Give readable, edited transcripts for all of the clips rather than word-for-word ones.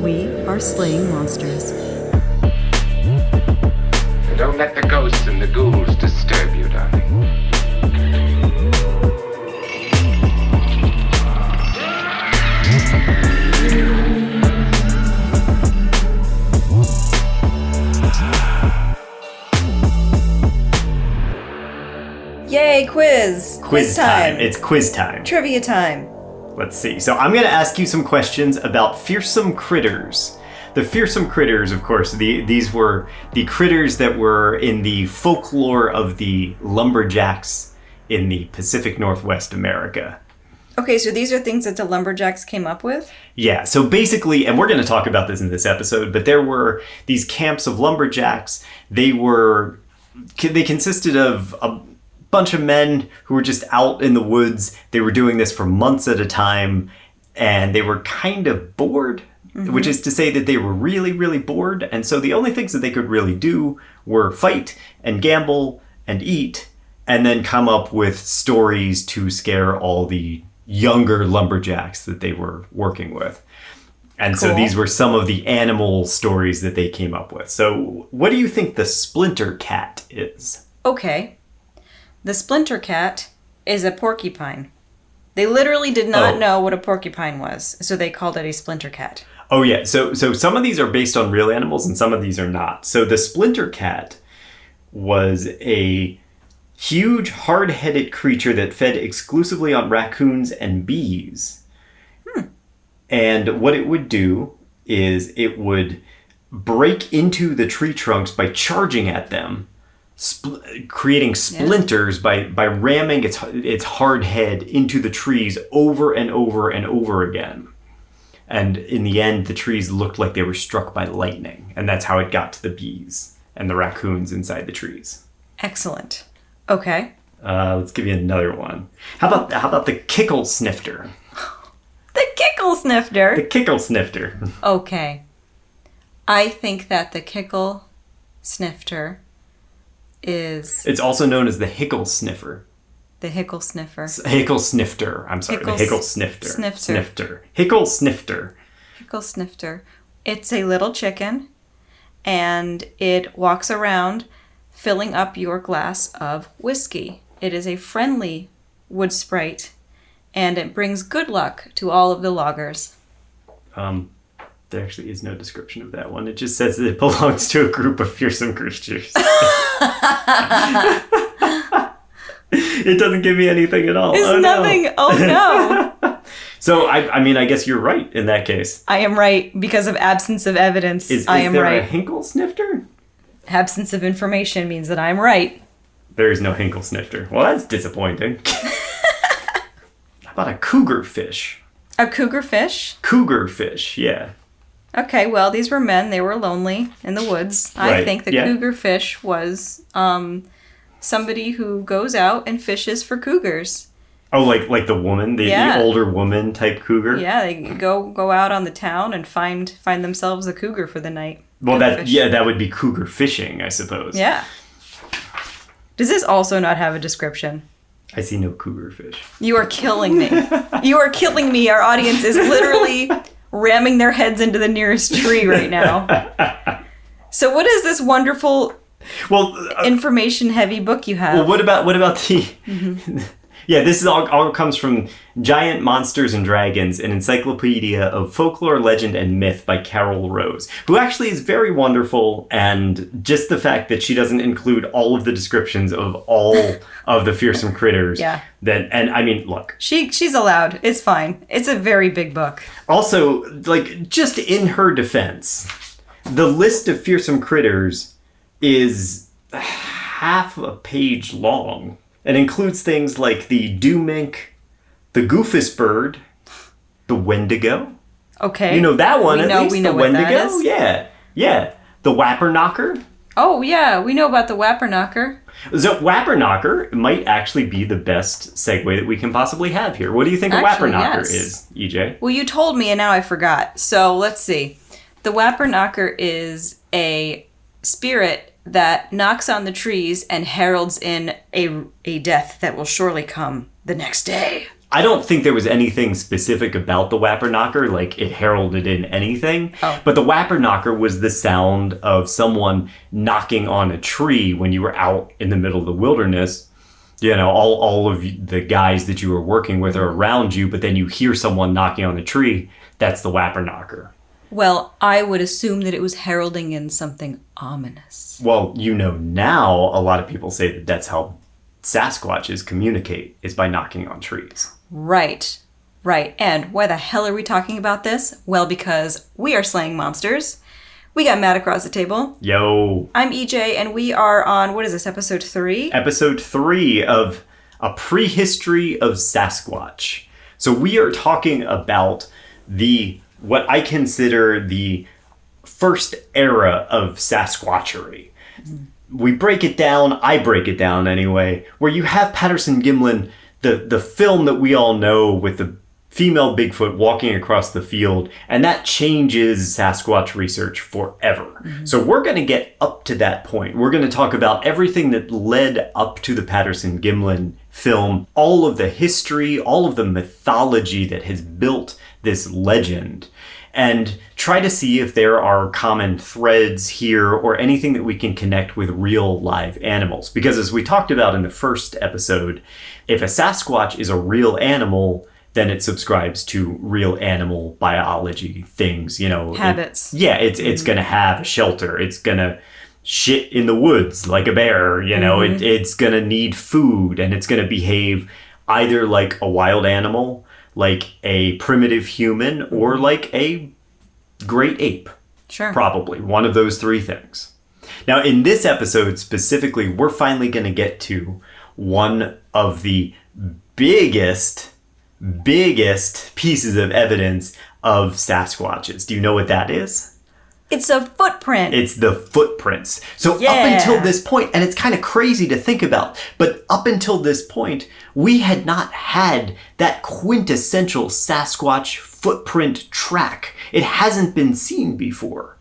We are slaying monsters. Don't let the ghosts and the ghouls disturb you, darling. Yay, quiz! Quiz time. It's quiz time. Trivia time. Let's see. So I'm going to ask you some questions about fearsome critters. The fearsome critters, of course, these were the critters that were in the folklore of the lumberjacks in the Pacific Northwest America. Okay, so these are things that the lumberjacks came up with? Yeah, so basically, and we're going to talk about this in this episode, but there were these camps of lumberjacks. They consisted of a bunch of men who were just out in the woods. They were doing this for months at a time, and they were kind of bored. Mm-hmm. Which is to say that they were really, really bored. And so the only things that they could really do were fight and gamble and eat and then come up with stories to scare all the younger lumberjacks that they were working with. And Cool. So these were some of the animal stories that they came up with. So what do you think the splinter cat is? Okay. The splinter cat is a porcupine. They literally did not know what a porcupine was, so they called it a splinter cat. Oh, yeah. So some of these are based on real animals and some of these are not. So the splinter cat was a huge, hard-headed creature that fed exclusively on raccoons and bees. And what it would do is it would break into the tree trunks by charging at them, creating splinters by ramming its hard head into the trees over and over and over again. And in the end, the trees looked like they were struck by lightning. And that's how it got to the bees and the raccoons inside the trees. Excellent. Okay. Let's give you another one. How about the kickle snifter? The kickle snifter. The kickle snifter. Okay. I think that the kickle snifter is... It's also known as the hickle sniffer. The hickle sniffer. Hickle snifter. I'm sorry. The hickle snifter. Snifter. Hickle snifter. Hickle snifter. It's a little chicken, and it walks around filling up your glass of whiskey. It is a friendly wood sprite, and it brings good luck to all of the loggers. There actually is no description of that one. It just says that it belongs to a group of fearsome creatures. It doesn't give me anything at all. It's nothing. No. Oh, no. So, I guess you're right in that case. I am right because of absence of evidence. I am right. Is there a hinkle snifter? Absence of information means that I'm right. There is no hinkle snifter. Well, that's disappointing. How about a cougar fish? A cougar fish? Cougar fish, yeah. Okay, well, these were men. They were lonely in the woods. I Right, think the cougar fish was somebody who goes out and fishes for cougars. Oh, like the woman, the older woman type cougar? Yeah, they go out on the town and find themselves a cougar for the night. Well, that would be cougar fishing, I suppose. Yeah. Does this also not have a description? I see no cougar fish. You are killing me. You are killing me. Our audience is literally ramming their heads into the nearest tree right now. So what is this wonderful information-heavy book you have? Well, what about the... Mm-hmm. Yeah, this is all comes from Giant Monsters and Dragons, an encyclopedia of folklore, legend, and myth by Carol Rose, who actually is very wonderful, and just the fact that she doesn't include all of the descriptions of all of the fearsome critters. Yeah. Look. She's allowed. It's fine. It's a very big book. Also, just in her defense, the list of fearsome critters is half a page long. It includes things like the dew-mink, the goofus bird, the wendigo. Okay. You know that one, We know the what wendigo? that is. Yeah. The whapperknocker. Oh, yeah. We know about the whapperknocker. So whapperknocker might actually be the best segue that we can possibly have here. What do you think a whapperknocker is, EJ? Well, you told me and now I forgot. So let's see. The whapperknocker is a spirit that knocks on the trees and heralds in a death that will surely come the next day. I don't think there was anything specific about the Wapperknocker, like it heralded in anything. Oh. But the Wapperknocker was the sound of someone knocking on a tree when you were out in the middle of the wilderness. You know, all of the guys that you were working with are around you, but then you hear someone knocking on the tree. That's the Wapperknocker. Well, I would assume that it was heralding in something ominous. Well, you know, now a lot of people say that that's how Sasquatches communicate, is by knocking on trees. Right. And why the hell are we talking about this? Well, because we are slaying monsters. We got Matt across the table. Yo. I'm EJ, and we are on, what is this, episode 3? Episode 3 of A Prehistory of Sasquatch. So we are talking about what I consider the first era of Sasquatchery. We break it down, I break it down anyway, where you have Patterson Gimlin, the film that we all know with the female Bigfoot walking across the field, and that changes Sasquatch research forever. Mm-hmm. So we're going to get up to that point. We're going to talk about everything that led up to the Patterson Gimlin film, all of the history, all of the mythology that has built this legend, and try to see if there are common threads here or anything that we can connect with real live animals. Because as we talked about in the first episode, if a Sasquatch is a real animal, then it subscribes to real animal biology things, you know. Habits. It's going to have a shelter. It's going to shit in the woods like a bear, you know. It's going to need food, and it's going to behave either like a wild animal, like a primitive human, or like a great ape. Sure. Probably. One of those three things. Now, in this episode specifically, we're finally going to get to one of the biggest pieces of evidence of Sasquatches. Do you know what that is? It's a footprint. It's the footprints. So yeah. Up until this point, and it's kind of crazy to think about, but up until this point, we had not had that quintessential Sasquatch footprint track. It hasn't been seen before.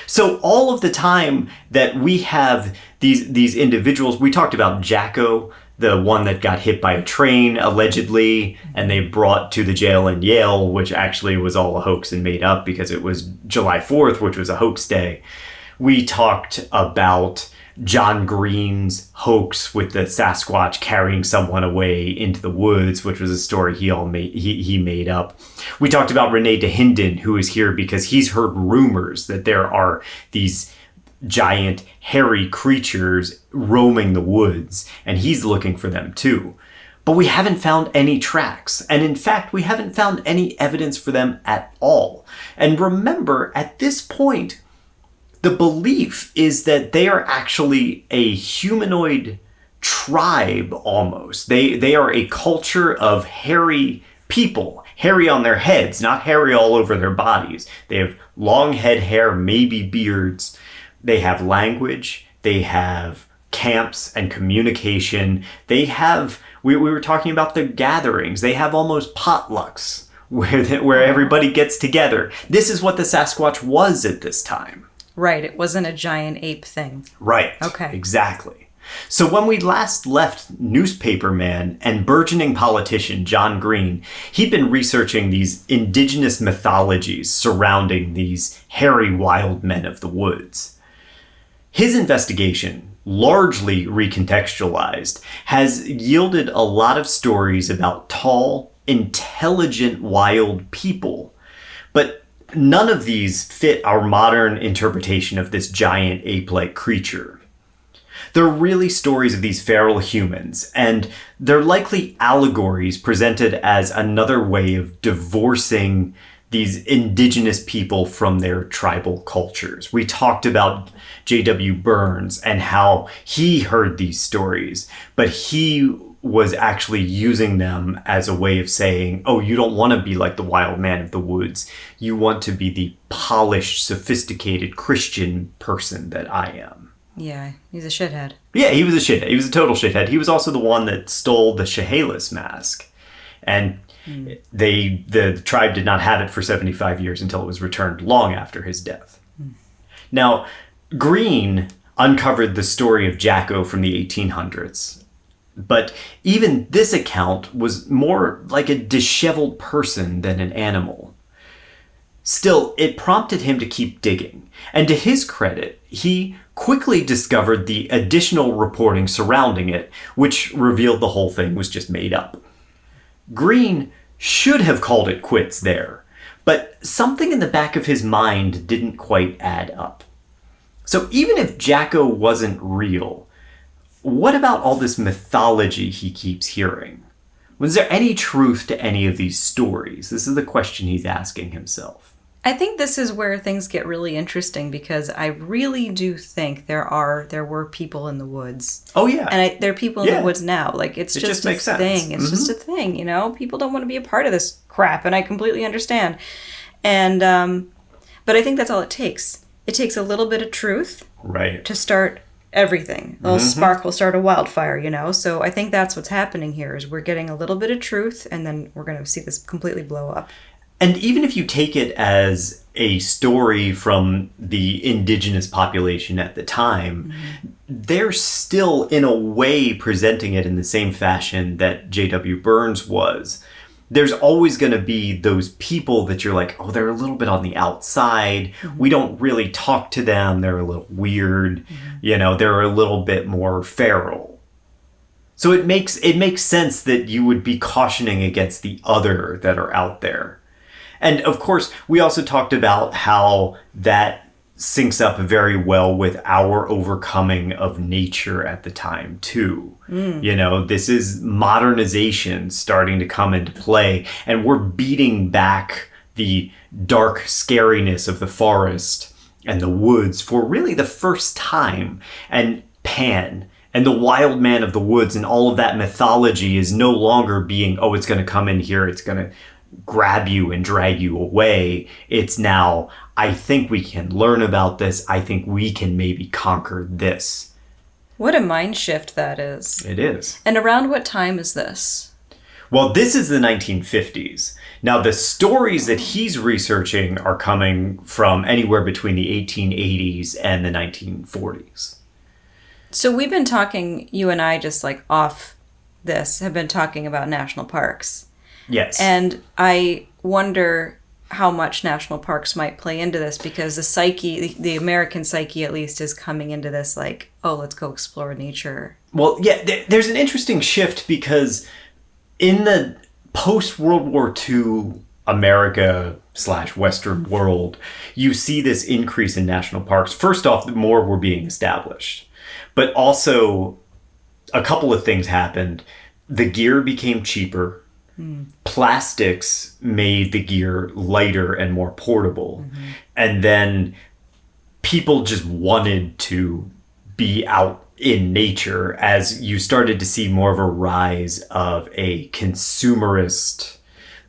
So all of the time that we have these individuals, we talked about Jacko, the one that got hit by a train, allegedly, and they brought to the jail in Yale, which actually was all a hoax and made up because it was July 4th, which was a hoax day. We talked about John Green's hoax with the Sasquatch carrying someone away into the woods, which was a story he made up. We talked about Renee DeHinden, who is here because he's heard rumors that there are these giant hairy creatures roaming the woods, and he's looking for them too. But we haven't found any tracks, and in fact we haven't found any evidence for them at all. And remember, at this point, the belief is that they are actually a humanoid tribe almost. They are a culture of hairy people, hairy on their heads, not hairy all over their bodies. They have long head hair, maybe beards. They have language, they have camps and communication. They have, we were talking about the gatherings, they have almost potlucks where everybody gets together. This is what the Sasquatch was at this time. Right, it wasn't a giant ape thing. Right, okay, exactly. So when we last left newspaperman and burgeoning politician John Green, he'd been researching these indigenous mythologies surrounding these hairy wild men of the woods. His investigation, largely recontextualized, has yielded a lot of stories about tall, intelligent wild people, but none of these fit our modern interpretation of this giant ape-like creature. They're really stories of these feral humans, and they're likely allegories presented as another way of divorcing these indigenous people from their tribal cultures. We talked about J.W. Burns and how he heard these stories, but he was actually using them as a way of saying, oh, you don't want to be like the wild man of the woods. You want to be the polished, sophisticated Christian person that I am. Yeah, he's a shithead. Yeah, he was a shithead. He was a total shithead. He was also the one that stole the Chehalis mask. And the tribe did not have it for 75 years until it was returned long after his death. Now, Green uncovered the story of Jacko from the 1800s. But even this account was more like a disheveled person than an animal. Still, it prompted him to keep digging, and to his credit, he quickly discovered the additional reporting surrounding it, which revealed the whole thing was just made up. Green should have called it quits there, but something in the back of his mind didn't quite add up. So even if Jacko wasn't real, what about all this mythology he keeps hearing? Was there any truth to any of these stories? This is the question he's asking himself. I think this is where things get really interesting, because I really do think there were people in the woods. Oh yeah. And there are people in the woods now. Like, it just makes a thing. sense. It's just a thing, you know? People don't want to be a part of this crap, and I completely understand. And but I think that's all it takes. It takes a little bit of truth, right, to start everything. A little spark will start a wildfire, you know? So I think that's what's happening here, is we're getting a little bit of truth, and then we're going to see this completely blow up. And even if you take it as a story from the indigenous population at the time, they're still in a way presenting it in the same fashion that J.W. Burns was. There's always going to be those people that you're like, oh, they're a little bit on the outside. We don't really talk to them. They're a little weird. You know, they're a little bit more feral. So it makes sense that you would be cautioning against the other that are out there. And of course, we also talked about how that syncs up very well with our overcoming of nature at the time, too. You know, this is modernization starting to come into play, and we're beating back the dark scariness of the forest and the woods for really the first time. And Pan and the wild man of the woods and all of that mythology is no longer being, oh, it's going to come in here, it's going to grab you and drag you away. It's now, I think we can learn about this. I think we can maybe conquer this. What a mind shift that is. It is. And around what time is this? Well, this is the 1950s. Now, the stories that he's researching are coming from anywhere between the 1880s and the 1940s. So we've been talking, you and I, just like off this, have been talking about national parks. Yes. And I wonder how much national parks might play into this, because the psyche, the American psyche at least, is coming into this like, oh, let's go explore nature. Well, yeah, there's an interesting shift, because in the post-World War II America / Western world, you see this increase in national parks. First off, more were being established. But also, a couple of things happened. The gear became cheaper. Plastics made the gear lighter and more portable. And then people just wanted to be out in nature, as you started to see more of a rise of a consumerist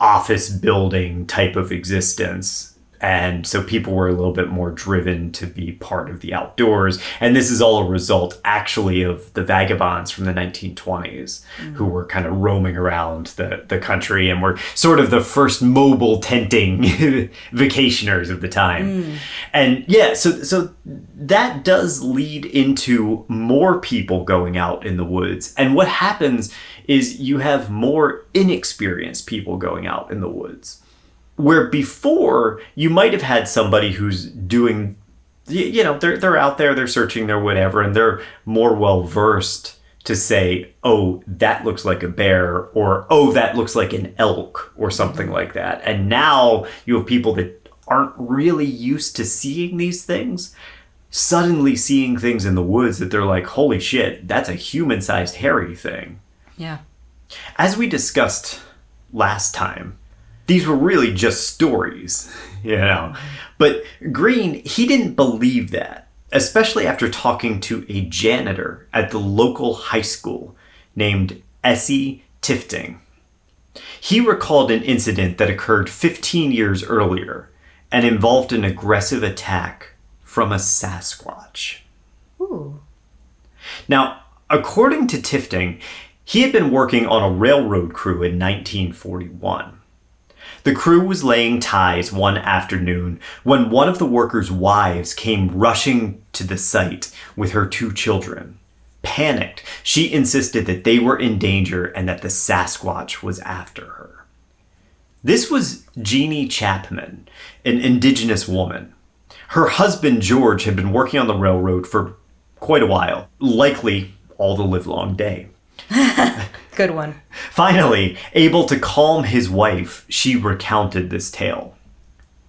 office building type of existence. And so people were a little bit more driven to be part of the outdoors. And this is all a result, actually, of the vagabonds from the 1920s who were kind of roaming around the country and were sort of the first mobile tenting vacationers of the time. And yeah, so that does lead into more people going out in the woods. And what happens is you have more inexperienced people going out in the woods. Where before, you might have had somebody who's doing, you know, they're out there, they're searching, they're whatever, and they're more well-versed to say, oh, that looks like a bear, or, oh, that looks like an elk, or something like that. And now you have people that aren't really used to seeing these things, suddenly seeing things in the woods that they're like, holy shit, that's a human-sized hairy thing. Yeah. As we discussed last time, these were really just stories, you know. But Green, he didn't believe that, especially after talking to a janitor at the local high school named Essie Tifting. He recalled an incident that occurred 15 years earlier and involved an aggressive attack from a Sasquatch. Ooh. Now, according to Tifting, he had been working on a railroad crew in 1941. The crew was laying ties one afternoon when one of the workers' wives came rushing to the site with her 2 children. Panicked, she insisted that they were in danger and that the Sasquatch was after her. This was Jeannie Chapman, an indigenous woman. Her husband, George, had been working on the railroad for quite a while, likely all the livelong day. Good one. Finally, able to calm his wife, she recounted this tale.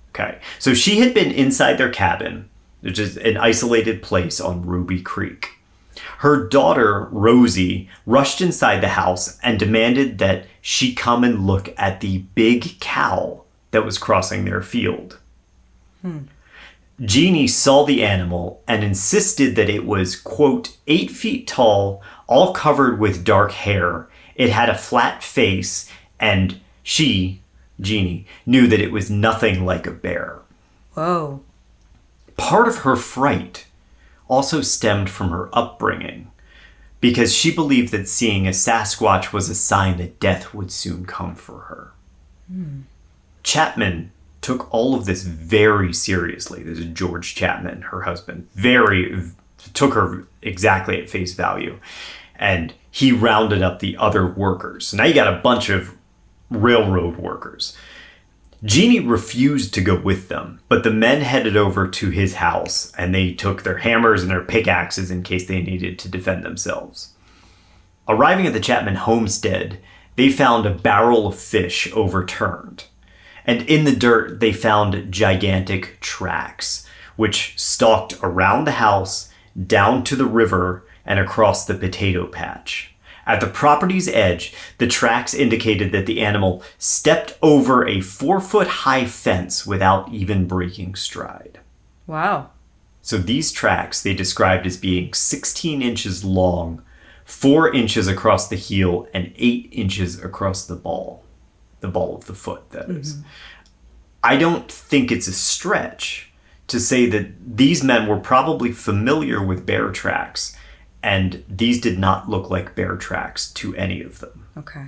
Okay, so she had been inside their cabin, which is an isolated place on Ruby Creek. Her daughter, Rosie, rushed inside the house and demanded that she come and look at the big cow that was crossing their field. Jeannie saw the animal and insisted that it was, quote, 8 feet tall, all covered with dark hair. It had a flat face, and she, Jeannie, knew that it was nothing like a bear. Whoa. Part of her fright also stemmed from her upbringing, because she believed that seeing a Sasquatch was a sign that death would soon come for her. Chapman took all of this very seriously. This is George Chapman, her husband, took her exactly at face value. And he rounded up the other workers. So now you got a bunch of railroad workers. Jeannie refused to go with them, but the men headed over to his house and they took their hammers and their pickaxes in case they needed to defend themselves. Arriving at the Chapman homestead, they found a barrel of fish overturned. And in the dirt, they found gigantic tracks, which stalked around the house, down to the river, and across the potato patch. At the property's edge, the tracks indicated that the animal stepped over a 4-foot-high fence without even breaking stride. Wow. So these tracks they described as being 16 inches long, 4 inches across the heel, and 8 inches across the ball of the foot, that is. I don't think it's a stretch to say that these men were probably familiar with bear tracks, and these did not look like bear tracks to any of them. Okay.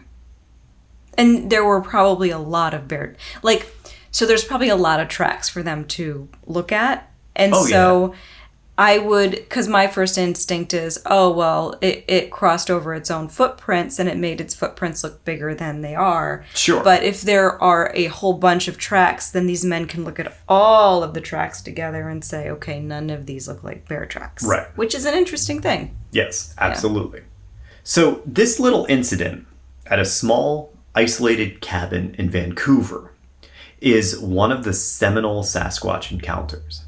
And there were probably a lot of so there's probably a lot of tracks for them to look at. And I would, because my first instinct is, it crossed over its own footprints and it made its footprints look bigger than they are. Sure. But if there are a whole bunch of tracks, then these men can look at all of the tracks together and say, okay, none of these look like bear tracks. Right. Which is an interesting thing. Yes, absolutely. Yeah. So this little incident at a small, isolated cabin in Vancouver is one of the seminal Sasquatch encounters.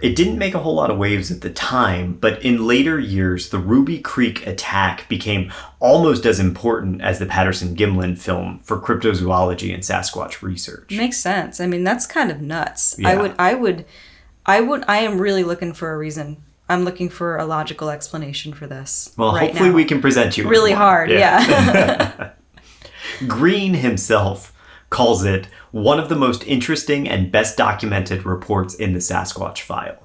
It didn't make a whole lot of waves at the time, but in later years, the Ruby Creek attack became almost as important as the Patterson-Gimlin film for cryptozoology and Sasquatch research. Makes sense. I mean, that's kind of nuts. Yeah. I am really looking for a reason. I'm looking for a logical explanation for this. Well, right hopefully now. we can present you with really one. hard, yeah. Green himself calls it one of the most interesting and best documented reports in the Sasquatch file.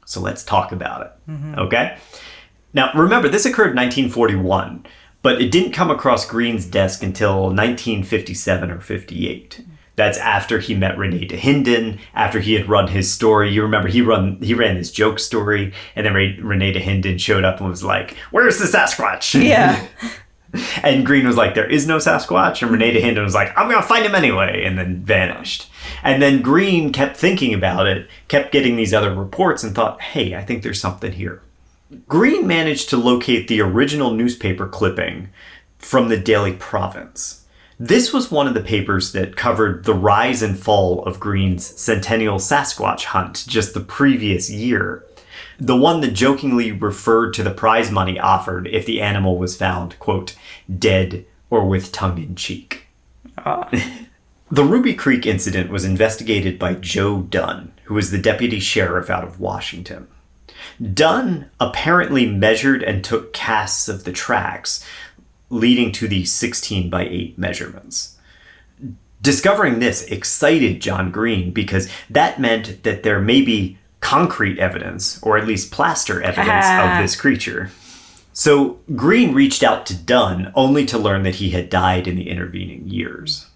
So let's talk about it, okay? Now, remember, this occurred in 1941, but it didn't come across Green's desk until 1957 or 58. That's after he met Renee DeHinden, after he had run his story. You remember he ran his joke story, and then Renee DeHinden showed up and was like, "Where's the Sasquatch?" Yeah. And Green was like, "There is no Sasquatch." And Renee DeHinden was like, "I'm going to find him anyway," and then vanished. And then Green kept thinking about it, kept getting these other reports, and thought, hey, I think there's something here. Green managed to locate the original newspaper clipping from the Daily Province. This was one of the papers that covered the rise and fall of Green's centennial Sasquatch hunt just the previous year. The one that jokingly referred to the prize money offered if the animal was found, quote, dead or with tongue in cheek. The Ruby Creek incident was investigated by Joe Dunn, who was the deputy sheriff out of Washington. Dunn apparently measured and took casts of the tracks, leading to the 16 by 8 measurements. Discovering this excited John Green because that meant that there may be concrete evidence, or at least plaster evidence of this creature. So Green reached out to Dunn only to learn that he had died in the intervening years.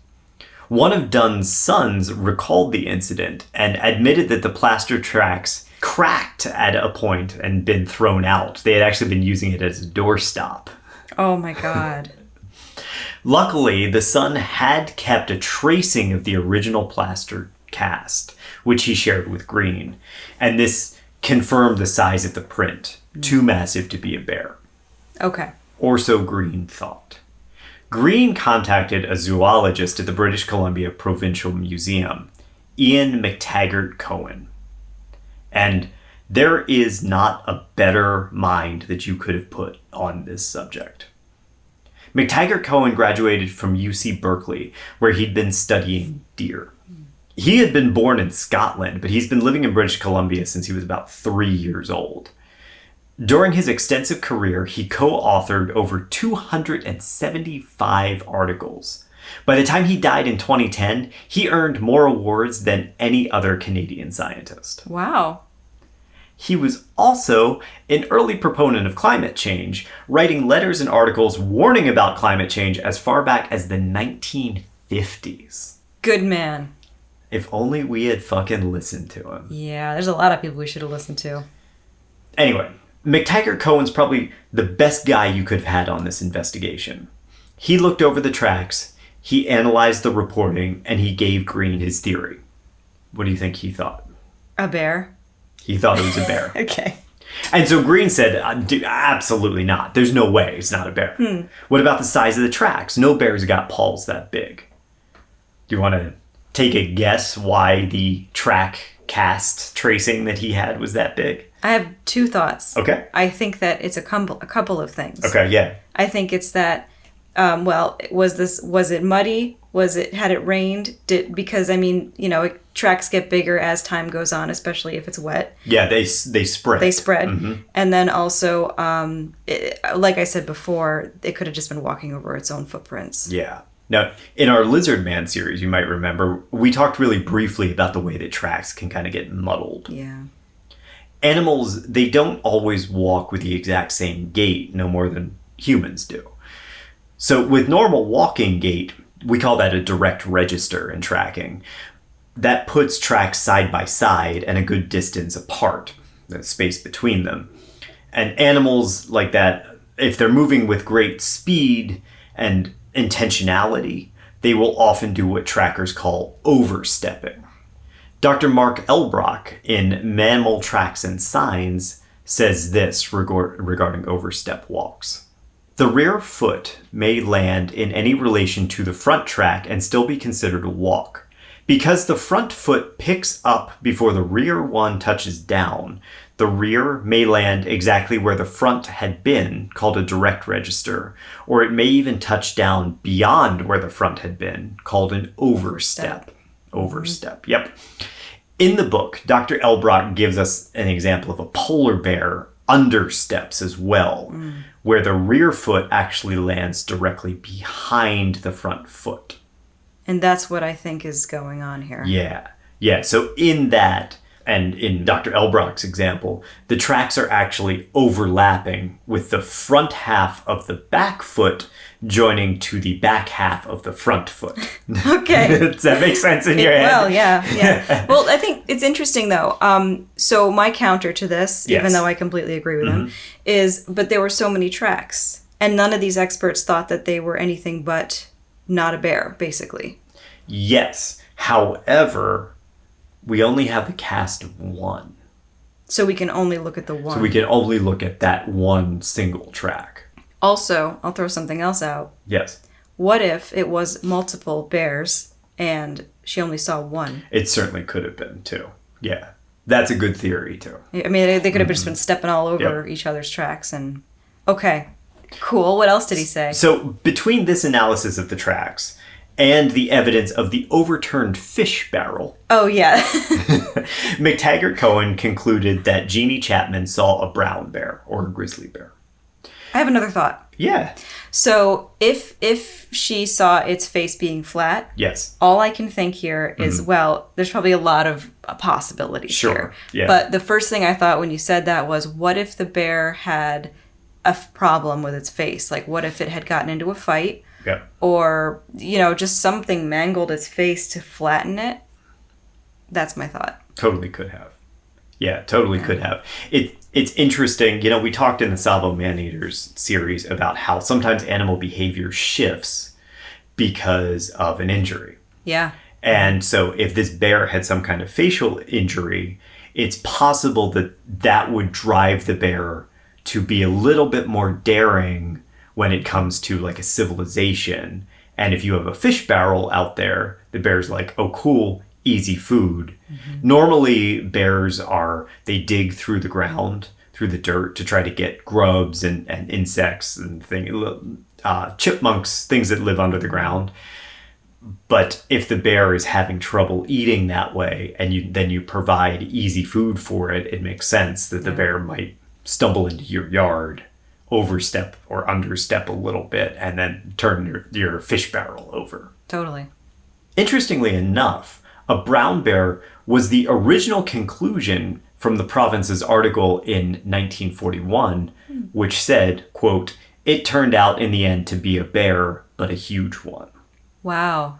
One of Dunn's sons recalled the incident and admitted that the plaster tracks cracked at a point and been thrown out. They had actually been using it as a doorstop. Oh my God. Luckily, the son had kept a tracing of the original plaster cast, which he shared with Green, and this confirmed the size of the print, too massive to be a bear. Okay. Or so Green thought. Green contacted a zoologist at the British Columbia Provincial Museum, Ian McTaggart Cohen. And there is not a better mind that you could have put on this subject. McTaggart Cohen graduated from UC Berkeley, where he'd been studying deer. He had been born in Scotland, but he's been living in British Columbia since he was about 3 years old. During his extensive career, he co-authored over 275 articles. By the time he died in 2010, he earned more awards than any other Canadian scientist. Wow. He was also an early proponent of climate change, writing letters and articles warning about climate change as far back as the 1950s. Good man. If only we had fucking listened to him. Yeah, there's a lot of people we should have listened to. Anyway, McTaggart Cohen's probably the best guy you could have had on this investigation. He looked over the tracks, he analyzed the reporting, and he gave Green his theory. What do you think he thought? A bear? He thought it was a bear. Okay. And so Green said, absolutely not. There's no way it's not a bear. What about the size of the tracks? No bear's got paws that big. Do you want to take a guess why the track cast tracing that he had was that big? I have two thoughts. Okay. I think that it's a couple of things. Okay, yeah. I think it's that, was it muddy? Had it rained? Because tracks get bigger as time goes on, especially if it's wet. Yeah, they spread. They spread. Mm-hmm. And then also, like I said before, it could have just been walking over its own footprints. Yeah. Now, in our Lizard Man series, you might remember, we talked really briefly about the way that tracks can kind of get muddled. Yeah. Animals, they don't always walk with the exact same gait, no more than humans do. So with normal walking gait, we call that a direct register in tracking. That puts tracks side by side and a good distance apart, the space between them. And animals like that, if they're moving with great speed and intentionality, they will often do what trackers call overstepping. Dr. Mark Elbrock in Mammal Tracks and Signs says this regarding overstep walks. The rear foot may land in any relation to the front track and still be considered a walk. Because the front foot picks up before the rear one touches down, the rear may land exactly where the front had been, called a direct register, or it may even touch down beyond where the front had been, called an overstep. Overstep, yep. In the book, Dr. Elbrock gives us an example of a polar bear understeps as well, where the rear foot actually lands directly behind the front foot. And that's what I think is going on here. Yeah. Yeah. So in that, and in Dr. Elbrock's example, the tracks are actually overlapping with the front half of the back foot joining to the back half of the front foot. Okay. Does that make sense in your head? Well, yeah. Well, I think it's interesting, though. So my counter to this, Yes. even though I completely agree with him, is, but there were so many tracks. And none of these experts thought that they were anything but not a bear, basically. Yes. However, we only have a cast of one. So we can only look at the one. So we can only look at that one single track. Also, I'll throw something else out. Yes. What if it was multiple bears and she only saw one? It certainly could have been, too. Yeah. That's a good theory, too. I mean, they could have just been stepping all over each other's tracks. And okay, cool. What else did he say? So between this analysis of the tracks and the evidence of the overturned fish barrel, Oh, yeah. McTaggart Cohen concluded that Jeannie Chapman saw a brown bear or a grizzly bear. I have another thought. Yeah. So if she saw its face being flat, Yes. all I can think here is, well, there's probably a lot of possibilities here. Yeah. But the first thing I thought when you said that was, what if the bear had a problem with its face? Like, what if it had gotten into a fight? Yeah. Or, just something mangled its face to flatten it? That's my thought. Totally could have. Yeah, totally could have. It's interesting. We talked in the Salvo Man-Eaters series about how sometimes animal behavior shifts because of an injury. Yeah. And so if this bear had some kind of facial injury, it's possible that that would drive the bear to be a little bit more daring when it comes to like a civilization. And if you have a fish barrel out there, the bear's like, oh, cool, easy food. Normally, bears they dig through the ground, through the dirt to try to get grubs and insects and chipmunks, things that live under the ground. But if the bear is having trouble eating that way and then you provide easy food for it, it makes sense that the bear might stumble into your yard, overstep or understep a little bit, and then turn your fish barrel over. Totally. Interestingly enough, a brown bear was the original conclusion from the province's article in 1941, which said, quote, "It turned out in the end to be a bear, but a huge one." Wow.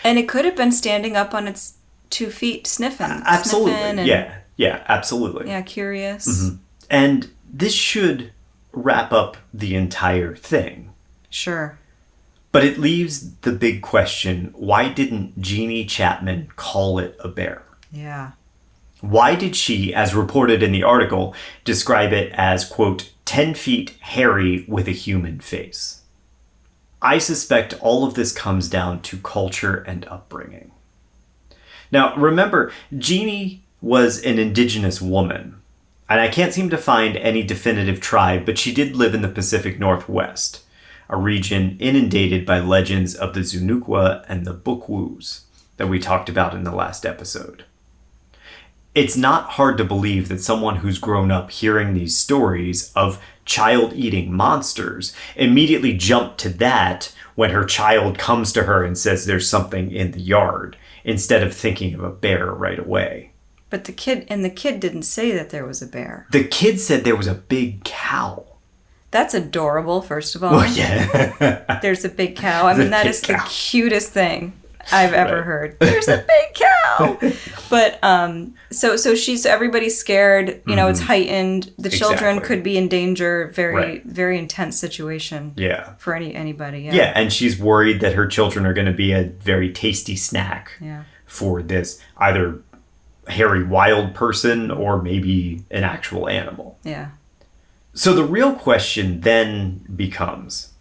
And it could have been standing up on its 2 feet sniffing. Absolutely. Sniffing Yeah, absolutely. Yeah, curious. Mm-hmm. And this should wrap up the entire thing. Sure. But it leaves the big question, why didn't Jeannie Chapman call it a bear? Yeah. Why did she, as reported in the article, describe it as, quote, 10 feet hairy with a human face? I suspect all of this comes down to culture and upbringing. Now, remember, Jeannie was an indigenous woman, and I can't seem to find any definitive tribe, but she did live in the Pacific Northwest, a region inundated by legends of the Zunukwa and the Bukwoos that we talked about in the last episode. It's not hard to believe that someone who's grown up hearing these stories of child-eating monsters immediately jumped to that when her child comes to her and says there's something in the yard, instead of thinking of a bear right away. But the kid didn't say that there was a bear. The kid said there was a big cow. That's adorable, first of all. Well, yeah. There's a big cow. I mean, that is the cutest thing I've ever heard. There's a big cow. But so everybody's scared. It's heightened. The children could be in danger. Very very intense situation. Yeah. For anybody. Yeah. Yeah, and she's worried that her children are going to be a very tasty snack. Yeah. For this either hairy wild person or maybe an actual animal. Yeah. So the real question then becomes,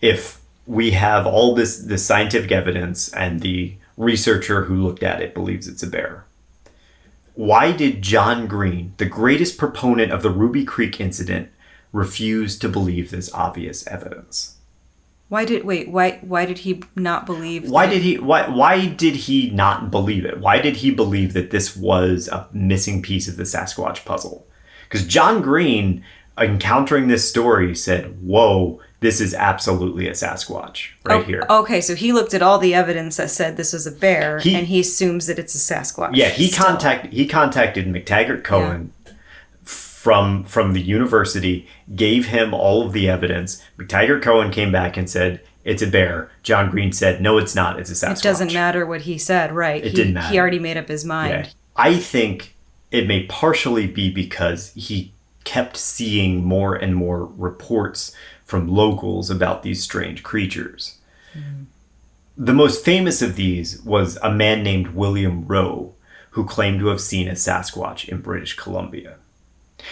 if we have all this scientific evidence and the researcher who looked at it believes it's a bear, why did John Green, the greatest proponent of the Ruby Creek incident, refuse to believe this obvious evidence? Why did he not believe? Why did he not believe it? Why did he believe that this was a missing piece of the Sasquatch puzzle? Because John Green, encountering this story, said, "Whoa, this is absolutely a Sasquatch here." Okay, so he looked at all the evidence that said this was a bear, and he assumes that it's a Sasquatch. Yeah, he contacted McTaggart Cohen from the university, gave him all of the evidence. McTaggart Cohen came back and said, "It's a bear." John Green said, "No, it's not. It's a Sasquatch." It doesn't matter what he said, right? It didn't matter. He already made up his mind. Yeah. I think it may partially be because he kept seeing more and more reports from locals about these strange creatures. The most famous of these was a man named William Rowe, who claimed to have seen a Sasquatch in British Columbia.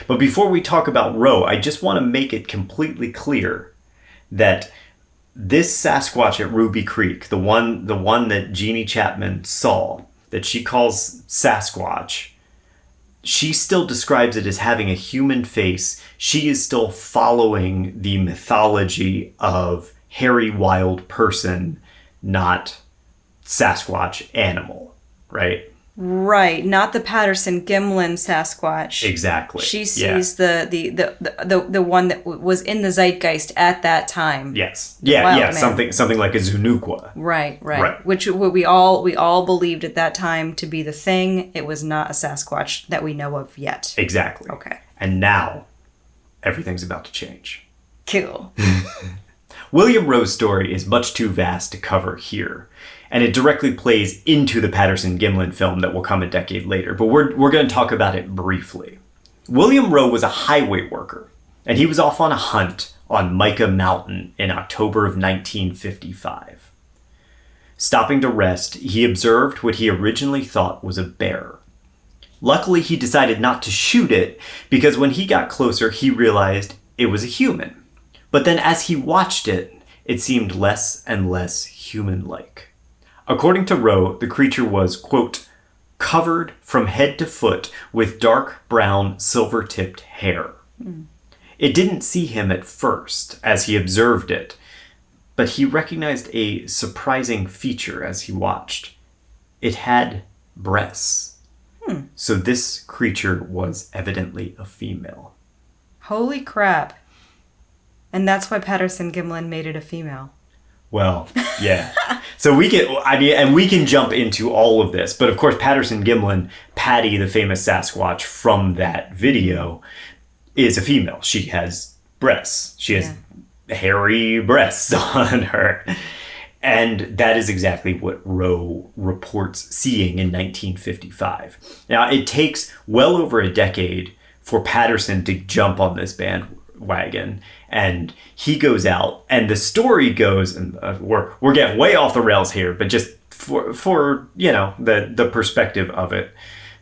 But before we talk about Rowe, I just want to make it completely clear that this Sasquatch at Ruby Creek, the one that Jeannie Chapman saw, that she calls Sasquatch, she still describes it as having a human face. She is still following the mythology of hairy wild person, not Sasquatch animal, right? Right, not the Patterson Gimlin Sasquatch. Exactly. She sees the one that was in the zeitgeist at that time. Yes. Yeah. Something like a Zunukwa. Right. Which we all believed at that time to be the thing. It was not a Sasquatch that we know of yet. Exactly. Okay. And now everything's about to change. Cool. William Rowe's story is much too vast to cover here. And it directly plays into the Patterson-Gimlin film that will come a decade later. But we're going to talk about it briefly. William Rowe was a highway worker, and he was off on a hunt on Mica Mountain in October of 1955. Stopping to rest, he observed what he originally thought was a bear. Luckily, he decided not to shoot it because when he got closer, he realized it was a human. But then as he watched it, it seemed less and less human-like. According to Rowe, the creature was, quote, covered from head to foot with dark brown silver-tipped hair. It didn't see him at first as he observed it, but he recognized a surprising feature as he watched. It had breasts. So this creature was evidently a female. Holy crap. And that's why Patterson-Gimlin made it a female. Well, yeah. So we can jump into all of this, but of course Patterson-Gimlin, Patty, the famous Sasquatch from that video, is a female. She has breasts. She has hairy breasts on her. And that is exactly what Rowe reports seeing in 1955. Now, it takes well over a decade for Patterson to jump on this bandwagon, and he goes out, and the story goes, and we're getting way off the rails here, but just for the perspective of it,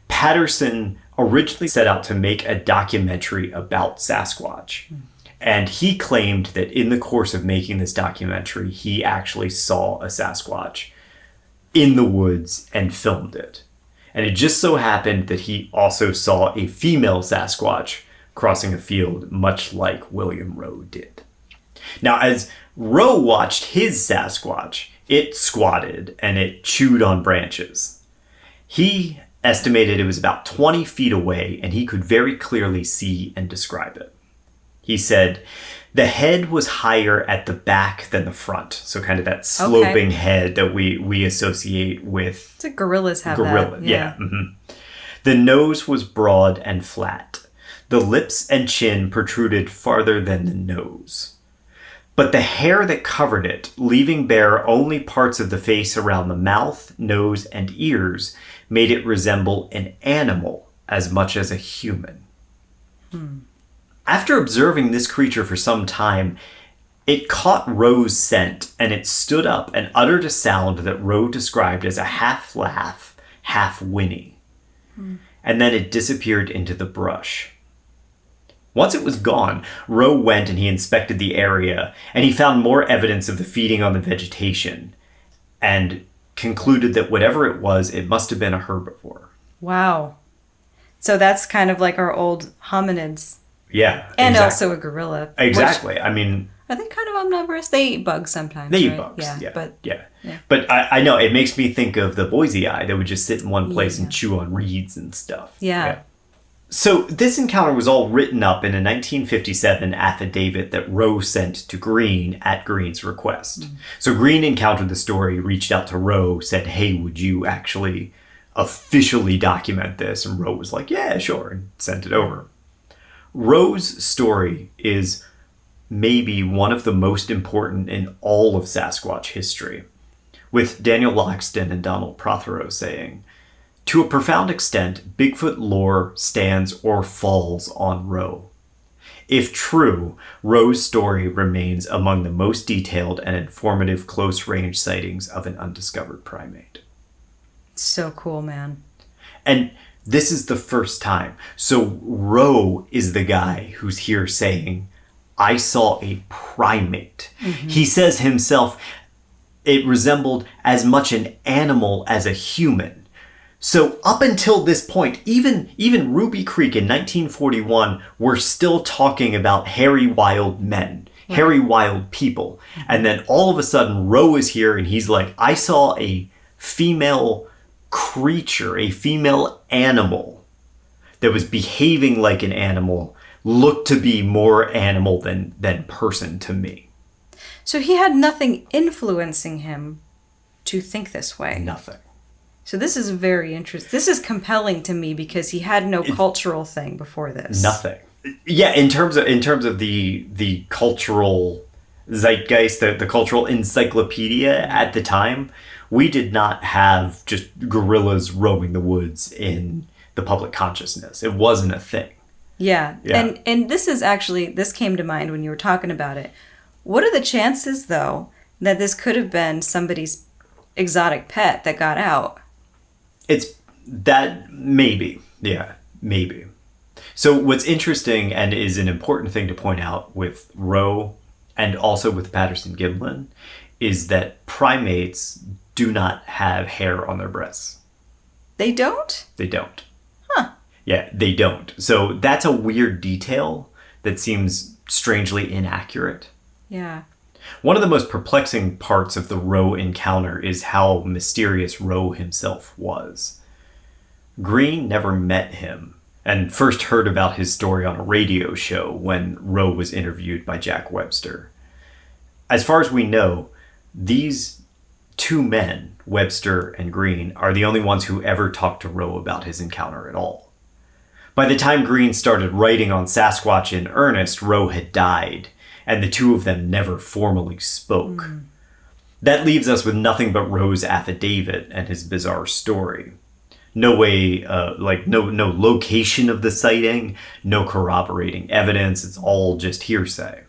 Patterson originally set out to make a documentary about Sasquatch. And he claimed that in the course of making this documentary, he actually saw a Sasquatch in the woods and filmed it. And it just so happened that he also saw a female Sasquatch crossing a field, much like William Rowe did. Now, as Rowe watched his Sasquatch, it squatted and it chewed on branches. He estimated it was about 20 feet away, and he could very clearly see and describe it. He said the head was higher at the back than the front. So kind of that sloping head that we associate with... It's like gorillas have gorilla. that. Yeah. The nose was broad and flat. The lips and chin protruded farther than the nose. But the hair that covered it, leaving bare only parts of the face around the mouth, nose, and ears, made it resemble an animal as much as a human. After observing this creature for some time, it caught Rowe's scent, and it stood up and uttered a sound that Rowe described as a half laugh, half whinny. And then it disappeared into the brush. Once it was gone, Rowe went and he inspected the area, and he found more evidence of the feeding on the vegetation, and concluded that whatever it was, it must have been a herbivore. Wow. So that's kind of like our old hominids. Yeah. And also a gorilla. Exactly. I mean... Are they kind of omnivorous? They eat bugs sometimes, They eat right? bugs, Yeah. But I know, it makes me think of the Boise eye that would just sit in one place and chew on reeds and stuff. Yeah. So this encounter was all written up in a 1957 affidavit that Rowe sent to Green at Green's request. So Green encountered the story, reached out to Rowe, said, hey, would you actually officially document this? And Rowe was like, yeah, sure, and sent it over. Rowe's story is maybe one of the most important in all of Sasquatch history, with Daniel Loxton and Donald Prothero saying, to a profound extent, Bigfoot lore stands or falls on Rowe. If true, Rowe's story remains among the most detailed and informative close-range sightings of an undiscovered primate. So cool, man. And this is the first time. So Rowe is the guy who's here saying, I saw a primate. He says himself, it resembled as much an animal as a human. So up until this point, even Ruby Creek in 1941, we're still talking about hairy wild men, hairy wild people. And then all of a sudden, Rowe is here and he's like, I saw a female creature, a female animal that was behaving like an animal, looked to be more animal than person to me. So he had nothing influencing him to think this way. Nothing. So this is very interesting. This is compelling to me because he had no cultural thing before this. Nothing. Yeah, in terms of the cultural zeitgeist, the cultural encyclopedia at the time, we did not have just gorillas roaming the woods in the public consciousness. It wasn't a thing. Yeah. Yeah. And this came to mind when you were talking about it. What are the chances, though, that this could have been somebody's exotic pet that got out? It's that maybe. Yeah, maybe. So what's interesting and is an important thing to point out with Roe and also with Patterson-Gimlin is that primates do not have hair on their breasts. They don't? They don't. Huh. Yeah, they don't. So that's a weird detail that seems strangely inaccurate. Yeah. One of the most perplexing parts of the Roe encounter is how mysterious Roe himself was. Green never met him and first heard about his story on a radio show when Roe was interviewed by Jack Webster. As far as we know, these two men, Webster and Green, are the only ones who ever talked to Roe about his encounter at all. By the time Green started writing on Sasquatch in earnest, Roe had died, and the two of them never formally spoke. That leaves us with nothing but Roe's affidavit and his bizarre story. No way, no location of the sighting, no corroborating evidence. It's all just hearsay.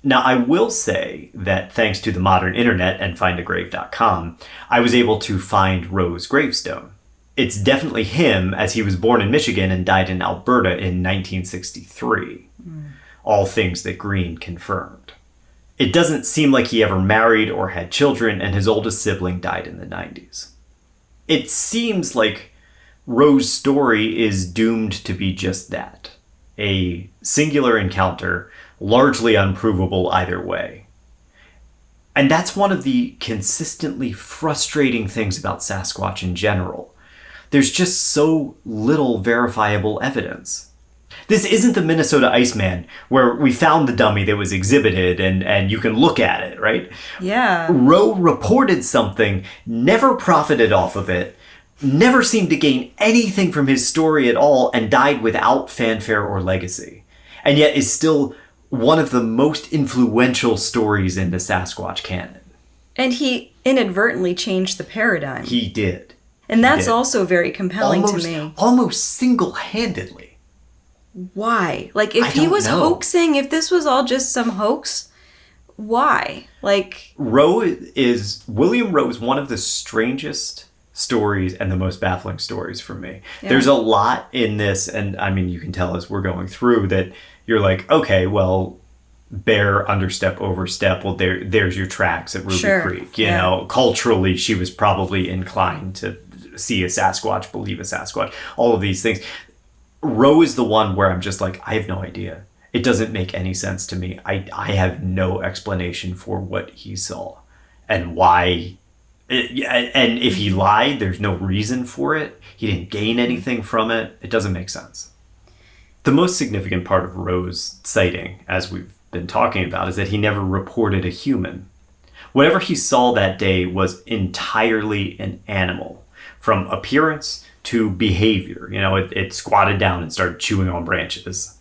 Now, I will say that thanks to the modern internet and findagrave.com, I was able to find Roe's gravestone. It's definitely him, as he was born in Michigan and died in Alberta in 1963. All things that Green confirmed. It doesn't seem like he ever married or had children, and his oldest sibling died in the 90s. It seems like Roe's story is doomed to be just that. A singular encounter, largely unprovable either way. And that's one of the consistently frustrating things about Sasquatch in general. There's just so little verifiable evidence. This isn't the Minnesota Iceman, where we found the dummy that was exhibited and you can look at it, right? Yeah. Roe reported something, never profited off of it, never seemed to gain anything from his story at all, and died without fanfare or legacy. And yet is still one of the most influential stories in the Sasquatch canon. And he inadvertently changed the paradigm. He did. And that's also very compelling to me. Almost single-handedly. Why? Like, if he was hoaxing, if this was all just some hoax, why? Like, William Roe is one of the strangest stories and the most baffling stories for me. Yeah. There's a lot in this, and I mean, you can tell as we're going through that you're like, okay, well, bear, understep, overstep, well, there's your tracks at Ruby Creek. You know, culturally, she was probably inclined to see a Sasquatch, believe a Sasquatch, all of these things. Roe is the one where I'm just like, I have no idea. It doesn't make any sense to me. I have no explanation for what he saw and why. And if he lied, there's no reason for it. He didn't gain anything from it. It doesn't make sense. The most significant part of Roe's sighting, as we've been talking about, is that he never reported a human. Whatever he saw that day was entirely an animal, from appearance to behavior. You know, it squatted down and started chewing on branches.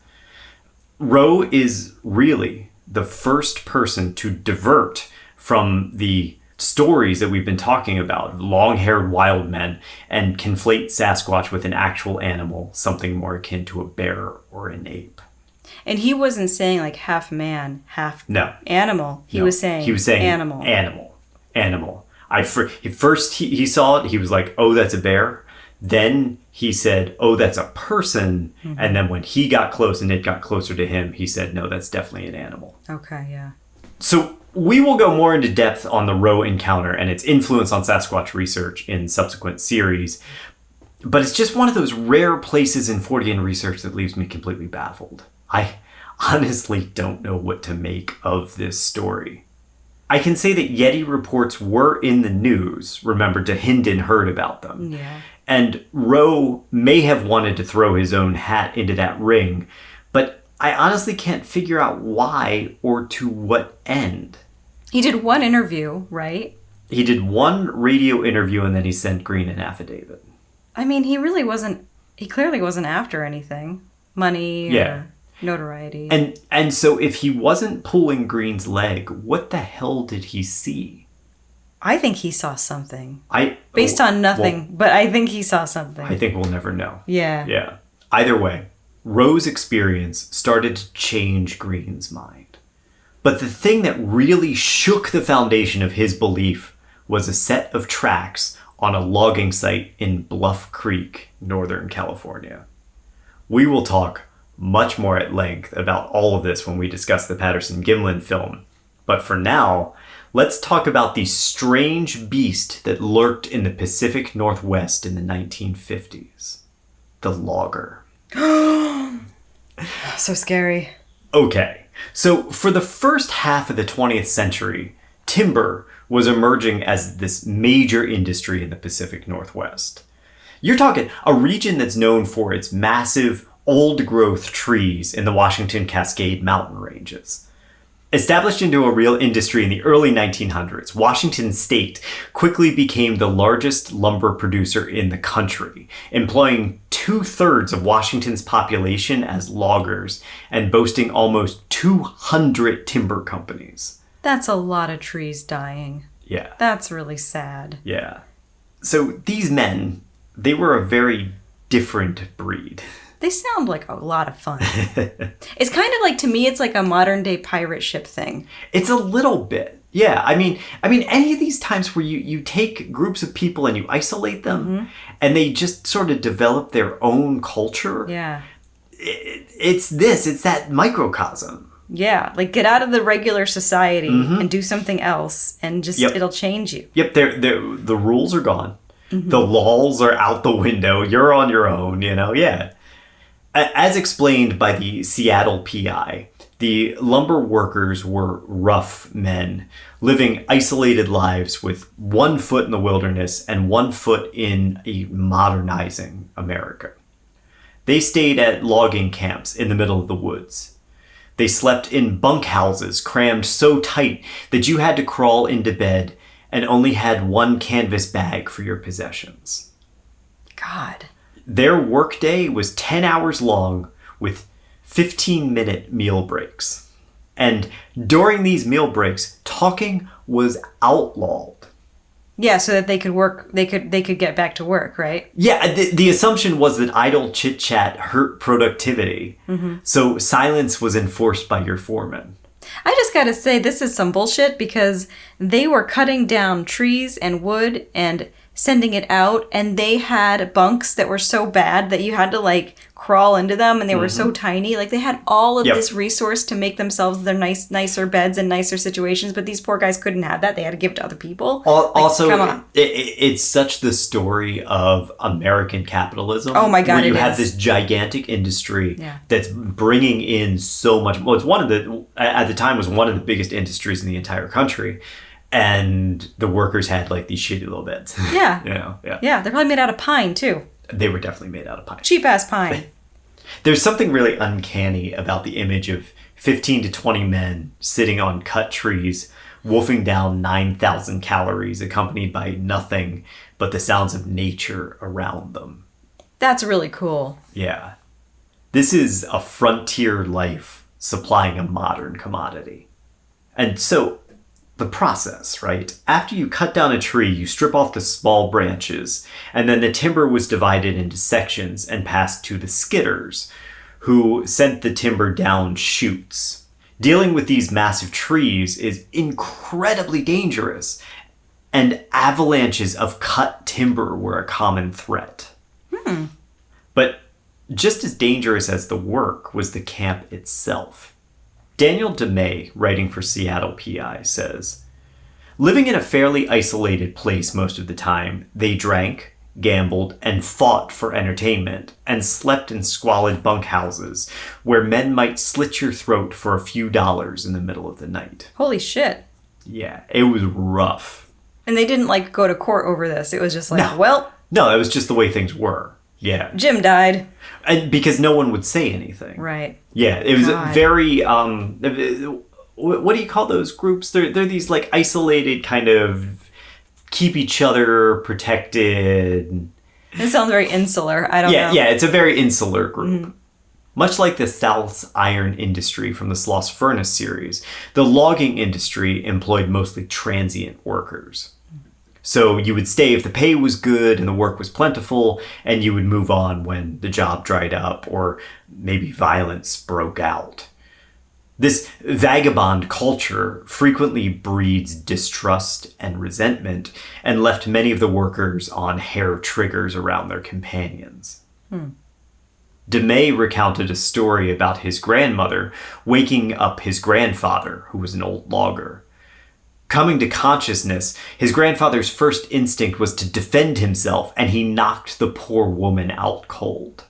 Roe is really the first person to divert from the stories that we've been talking about, long-haired wild men, and conflate Sasquatch with an actual animal, something more akin to a bear or an ape. And he wasn't saying like half man, half animal. He was saying animal. Animal. First he saw it, he was like, oh, that's a bear. Then he said, oh, that's a person. Mm-hmm. And then when he got close and it got closer to him, he said, no, that's definitely an animal. Okay, yeah. So we will go more into depth on the Roe encounter and its influence on Sasquatch research in subsequent series. But it's just one of those rare places in Fortean research that leaves me completely baffled. I honestly don't know what to make of this story. I can say that Yeti reports were in the news. Remember, Dahinden heard about them. Yeah. And Roe may have wanted to throw his own hat into that ring, but I honestly can't figure out why or to what end. He did one interview, right? He did one radio interview and then he sent Green an affidavit. I mean, he clearly wasn't after anything. Money or notoriety. And so if he wasn't pulling Green's leg, what the hell did he see? I think he saw something. Based on nothing, but I think he saw something. I think we'll never know. Yeah. Yeah. Either way, Roe's experience started to change Green's mind. But the thing that really shook the foundation of his belief was a set of tracks on a logging site in Bluff Creek, Northern California. We will talk much more at length about all of this when we discuss the Patterson-Gimlin film. But for now, let's talk about the strange beast that lurked in the Pacific Northwest in the 1950s. The logger. So scary. Okay, so for the first half of the 20th century, timber was emerging as this major industry in the Pacific Northwest. You're talking a region that's known for its massive, old-growth trees in the Washington Cascade mountain ranges. Established into a real industry in the early 1900s, Washington State quickly became the largest lumber producer in the country, employing 2/3 of Washington's population as loggers and boasting almost 200 timber companies. That's a lot of trees dying. Yeah. That's really sad. Yeah. So these men, they were a very different breed. They sound like a lot of fun. It's kind of like, to me, it's like a modern day pirate ship thing. It's a little bit. Yeah. I mean, any of these times where you take groups of people and you isolate them and they just sort of develop their own culture. Yeah. It's that microcosm. Yeah. Like, get out of the regular society and do something else, and just, it'll change you. Yep. The rules are gone. The laws are out the window. You're on your own, Yeah. As explained by the Seattle PI, the lumber workers were rough men, living isolated lives with 1 foot in the wilderness and 1 foot in a modernizing America. They stayed at logging camps in the middle of the woods. They slept in bunkhouses crammed so tight that you had to crawl into bed and only had 1 canvas bag for your possessions. God. Their workday was 10 hours long with 15-minute meal breaks. And during these meal breaks, talking was outlawed. Yeah, so that they could work, they could get back to work, right? Yeah, the assumption was that idle chit-chat hurt productivity. So silence was enforced by your foreman. I just gotta say, this is some bullshit, because they were cutting down trees and wood and sending it out, and they had bunks that were so bad that you had to like crawl into them, and they were so tiny. Like, they had all of this resource to make themselves their nicer beds and nicer situations, but these poor guys couldn't have that. They had to give it to other people. Also, come on. It's such the story of American capitalism. Oh my God, where you have this gigantic industry that's bringing in so much. Well, it's at the time was one of the biggest industries in the entire country. And the workers had like these shitty little beds. Yeah. Yeah. Yeah, they're probably made out of pine too. They were definitely made out of pine. Cheap ass pine. There's something really uncanny about the image of 15 to 20 men sitting on cut trees, wolfing down 9,000 calories, accompanied by nothing but the sounds of nature around them. That's really cool. Yeah. This is a frontier life supplying a modern commodity. And so, the process, right? After you cut down a tree, you strip off the small branches, and then the timber was divided into sections and passed to the skidders, who sent the timber down chutes. Dealing with these massive trees is incredibly dangerous, and avalanches of cut timber were a common threat. But just as dangerous as the work was the camp itself. Daniel DeMay, writing for Seattle PI, says, living in a fairly isolated place most of the time, they drank, gambled, and fought for entertainment, and slept in squalid bunkhouses where men might slit your throat for a few dollars in the middle of the night. Holy shit. Yeah, it was rough. And they didn't like go to court over this. It was just like, No, it was just the way things were. Yeah. Jim died. And because no one would say anything. Right. Yeah, it was very, what do you call those groups? They're these like isolated kind of keep each other protected. It sounds very insular. I don't know. Yeah, it's a very insular group. Much like the South's iron industry from the Sloss Furnace series, the logging industry employed mostly transient workers. So you would stay if the pay was good and the work was plentiful, and you would move on when the job dried up or maybe violence broke out. This vagabond culture frequently breeds distrust and resentment and left many of the workers on hair triggers around their companions. DeMay recounted a story about his grandmother waking up his grandfather, who was an old logger. Coming to consciousness, his grandfather's first instinct was to defend himself, and he knocked the poor woman out cold.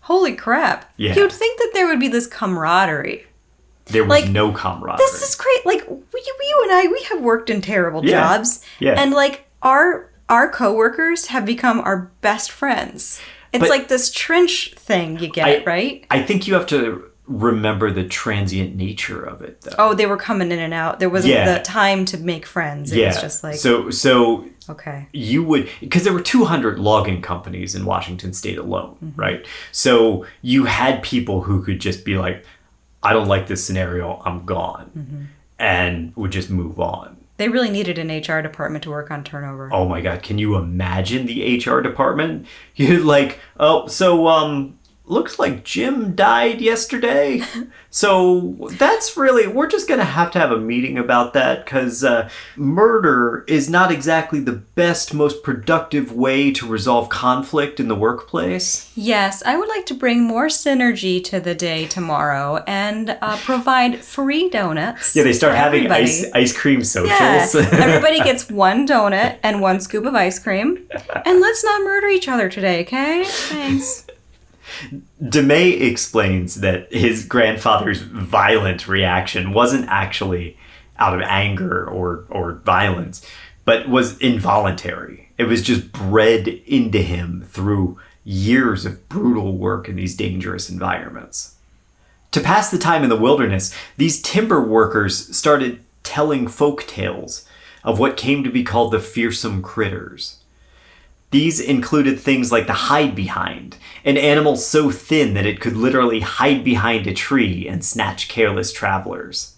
Holy crap. Yeah. You'd think that there would be this camaraderie. There was Like, no camaraderie. This is great. Like, you and I, we have worked in terrible Yeah. jobs. Yeah. And, like, our coworkers have become our best friends. It's But like this trench thing you get, right? I think you have to remember the transient nature of it, though. Oh, they were coming in and out. There wasn't Yeah. the time to make friends. It was just like, So okay. you would, because there were 200 logging companies in Washington state alone, right? So you had people who could just be like, I don't like this scenario, I'm gone, and would just move on. They really needed an HR department to work on turnover. Oh my God, can you imagine the HR department? You're like, oh, so, looks like Jim died yesterday. So that's really, we're just going to have a meeting about that, because murder is not exactly the best, most productive way to resolve conflict in the workplace. Yes, I would like to bring more synergy to the day tomorrow and provide free donuts. Yeah, they start for having everybody. ice cream socials. Yeah, everybody gets one donut and one scoop of ice cream. And let's not murder each other today, okay? Thanks. DeMay explains that his grandfather's violent reaction wasn't actually out of anger or violence, but was involuntary. It was just bred into him through years of brutal work in these dangerous environments. To pass the time in the wilderness, these timber workers started telling folk tales of what came to be called the fearsome critters. These included things like the hide behind, an animal so thin that it could literally hide behind a tree and snatch careless travelers.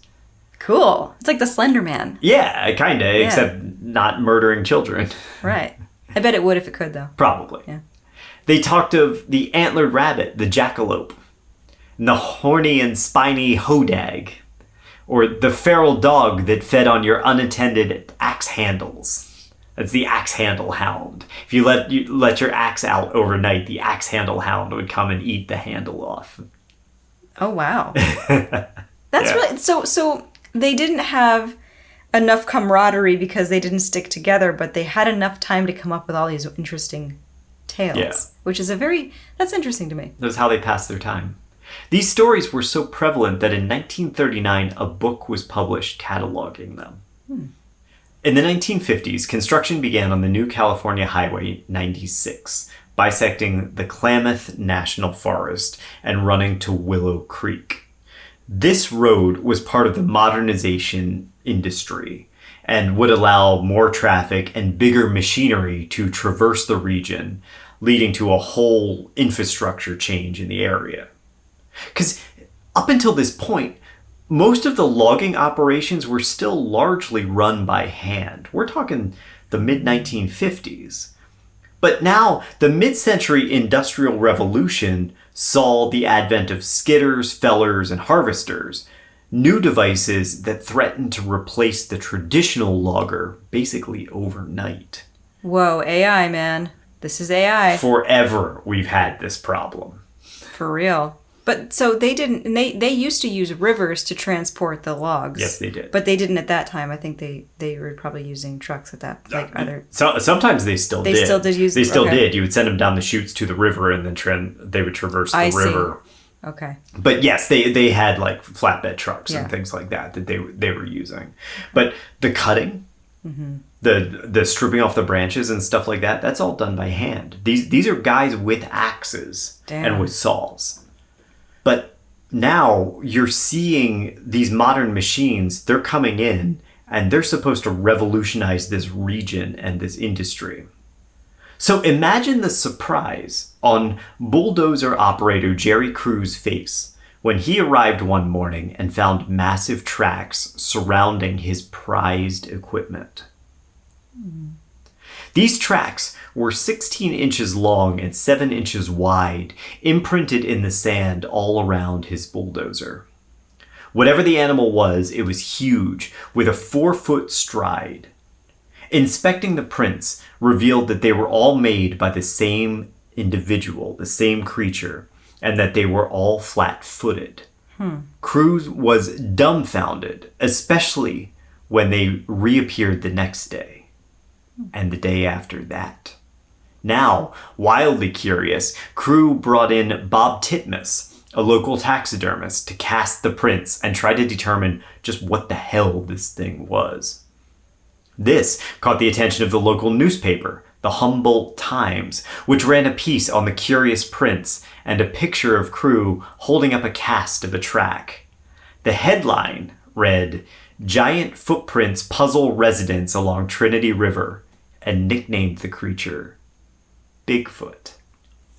Cool. It's like the Slender Man. Yeah, kinda, except not murdering children. Right. I bet it would if it could, though. Probably. Yeah. They talked of the antlered rabbit, the jackalope, and the horny and spiny hodag, or the feral dog that fed on your unattended axe handles. That's the axe handle hound. If you let your axe out overnight, the axe handle hound would come and eat the handle off. Oh, wow. That's really... So they didn't have enough camaraderie because they didn't stick together, but they had enough time to come up with all these interesting tales, which is that's interesting to me. That's how they passed their time. These stories were so prevalent that in 1939, a book was published cataloging them. In the 1950s, construction began on the new California Highway 96, bisecting the Klamath National Forest and running to Willow Creek. This road was part of the modernization industry and would allow more traffic and bigger machinery to traverse the region, leading to a whole infrastructure change in the area. Because up until this point, most of the logging operations were still largely run by hand. We're talking the mid-1950s. But now, the mid-century Industrial Revolution saw the advent of skidders, fellers, and harvesters, new devices that threatened to replace the traditional logger basically overnight. Whoa, AI, man. This is AI. Forever we've had this problem. For real. But so they didn't, and they used to use rivers to transport the logs. Yes, they did. But they didn't at that time. I think they were probably using trucks at that, like other. So sometimes they still did. They still did use. They still okay. did. You would send them down the chutes to the river, and then they would traverse the river. Okay. But yes, they had like flatbed trucks Yeah. and things like that they were using. But the cutting, the stripping off the branches and stuff like that, that's all done by hand. These are guys with axes and with saws. But now you're seeing these modern machines, they're coming in and they're supposed to revolutionize this region and this industry. So imagine the surprise on bulldozer operator Jerry Crew's face when he arrived one morning and found massive tracks surrounding his prized equipment. These tracks were 16 inches long and 7 inches wide, imprinted in the sand all around his bulldozer. Whatever the animal was, it was huge, with a 4-foot stride. Inspecting the prints revealed that they were all made by the same individual, the same creature, and that they were all flat-footed. Crew was dumbfounded, especially when they reappeared the next day, and the day after that. Now, wildly curious, Crew brought in Bob Titmus, a local taxidermist, to cast the prints and try to determine just what the hell this thing was. This caught the attention of the local newspaper, the Humboldt Times, which ran a piece on the curious prints and a picture of Crew holding up a cast of a track. The headline read, "Giant Footprints Puzzle Residents Along Trinity River," and nicknamed the creature Bigfoot.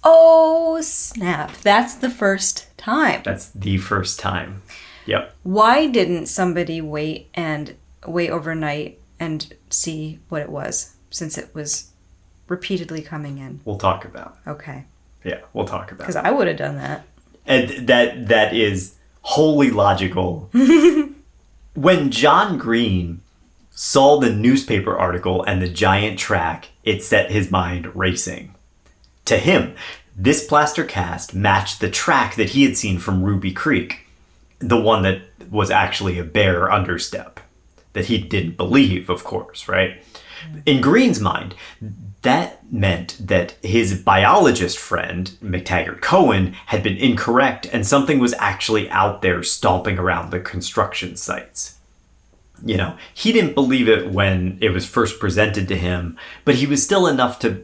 Oh, snap. That's the first time. That's the first time. Yep. Why didn't somebody wait overnight and see what it was, since it was repeatedly coming in? We'll talk about. Okay. Yeah, we'll talk about. Because I would have done that. And that is wholly logical. When John Green saw the newspaper article and the giant track, it set his mind racing. To him, this plaster cast matched the track that he had seen from Ruby Creek, the one that was actually a bare understep, that he didn't believe, of course, right? In Green's mind, that meant that his biologist friend, McTaggart Cohen, had been incorrect and something was actually out there stomping around the construction sites. You know, he didn't believe it when it was first presented to him, but he was still enough to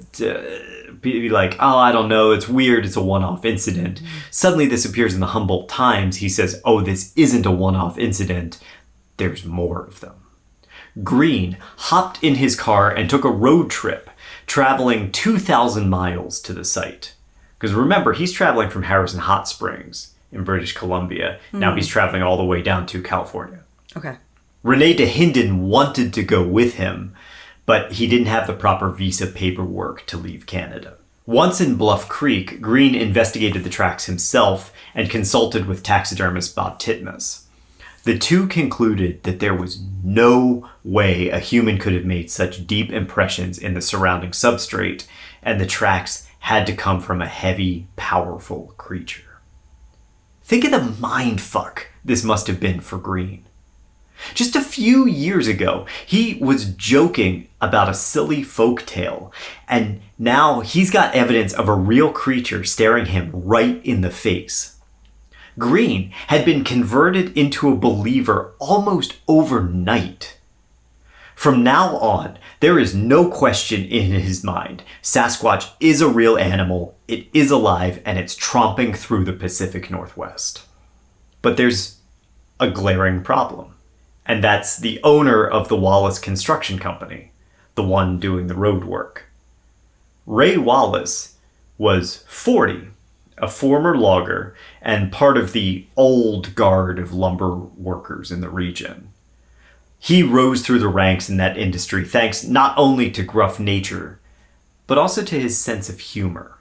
be like, oh, I don't know, it's weird, it's a one-off incident. Suddenly this appears in the Humboldt Times. He says, oh, this isn't a one-off incident. There's more of them. Green hopped in his car and took a road trip, traveling 2,000 miles to the site. Because remember, he's traveling from Harrison Hot Springs in British Columbia. Now he's traveling all the way down to California. Okay. Renee DeHinden wanted to go with him, but he didn't have the proper visa paperwork to leave Canada. Once in Bluff Creek, Green investigated the tracks himself and consulted with taxidermist Bob Titmus. The two concluded that there was no way a human could have made such deep impressions in the surrounding substrate, and the tracks had to come from a heavy, powerful creature. Think of the mindfuck this must have been for Green. Just a few years ago, he was joking about a silly folk tale, and now he's got evidence of a real creature staring him right in the face. Green had been converted into a believer almost overnight. From now on, there is no question in his mind. Sasquatch is a real animal, it is alive, and it's tromping through the Pacific Northwest. But there's a glaring problem. And that's the owner of the Wallace Construction Company, the one doing the road work. Ray Wallace was 40, a former logger, and part of the old guard of lumber workers in the region. He rose through the ranks in that industry thanks not only to gruff nature, but also to his sense of humor.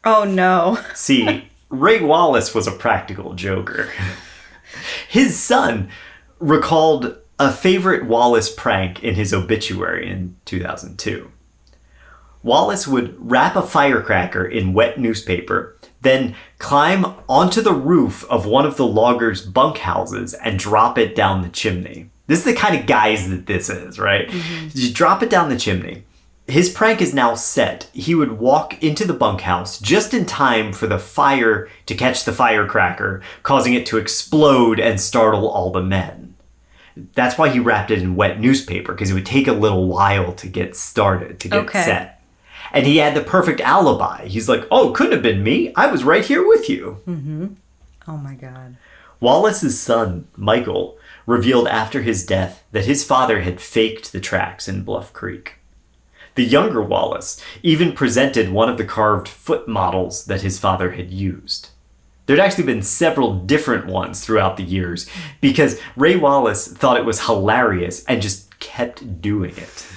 Oh no. See, Ray Wallace was a practical joker. His son recalled a favorite Wallace prank in his obituary in 2002. Wallace would wrap a firecracker in wet newspaper, then climb onto the roof of one of the loggers' bunkhouses and drop it down the chimney. This is the kind of guys that this is, right? You drop it down the chimney. His prank is now set. He would walk into the bunkhouse just in time for the fire to catch the firecracker, causing it to explode and startle all the men. That's why he wrapped it in wet newspaper, because it would take a little while to get started, to get set. And he had the perfect alibi. He's like, oh, it couldn't have been me. I was right here with you. Mm-hmm. Oh my God. Wallace's son, Michael, revealed after his death that his father had faked the tracks in Bluff Creek. The younger Wallace even presented one of the carved foot models that his father had used. There'd actually been several different ones throughout the years because Ray Wallace thought it was hilarious and just kept doing it.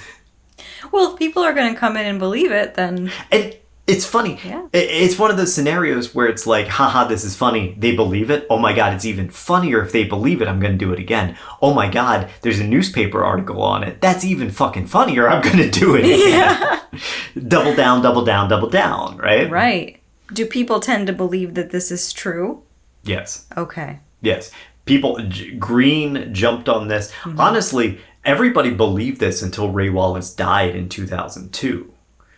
Well, if people are going to come in and believe it, then... And it's funny. Yeah. It's one of those scenarios where it's like, haha, this is funny. They believe it. Oh my God, it's even funnier if they believe it. I'm going to do it again. Oh my God, there's a newspaper article on it. That's even fucking funnier. I'm going to do it again. Yeah. Double down, double down, double down, right? Right. Do people tend to believe that this is true? Yes. Okay. Yes. Green jumped on this. Honestly, everybody believed this until Ray Wallace died in 2002.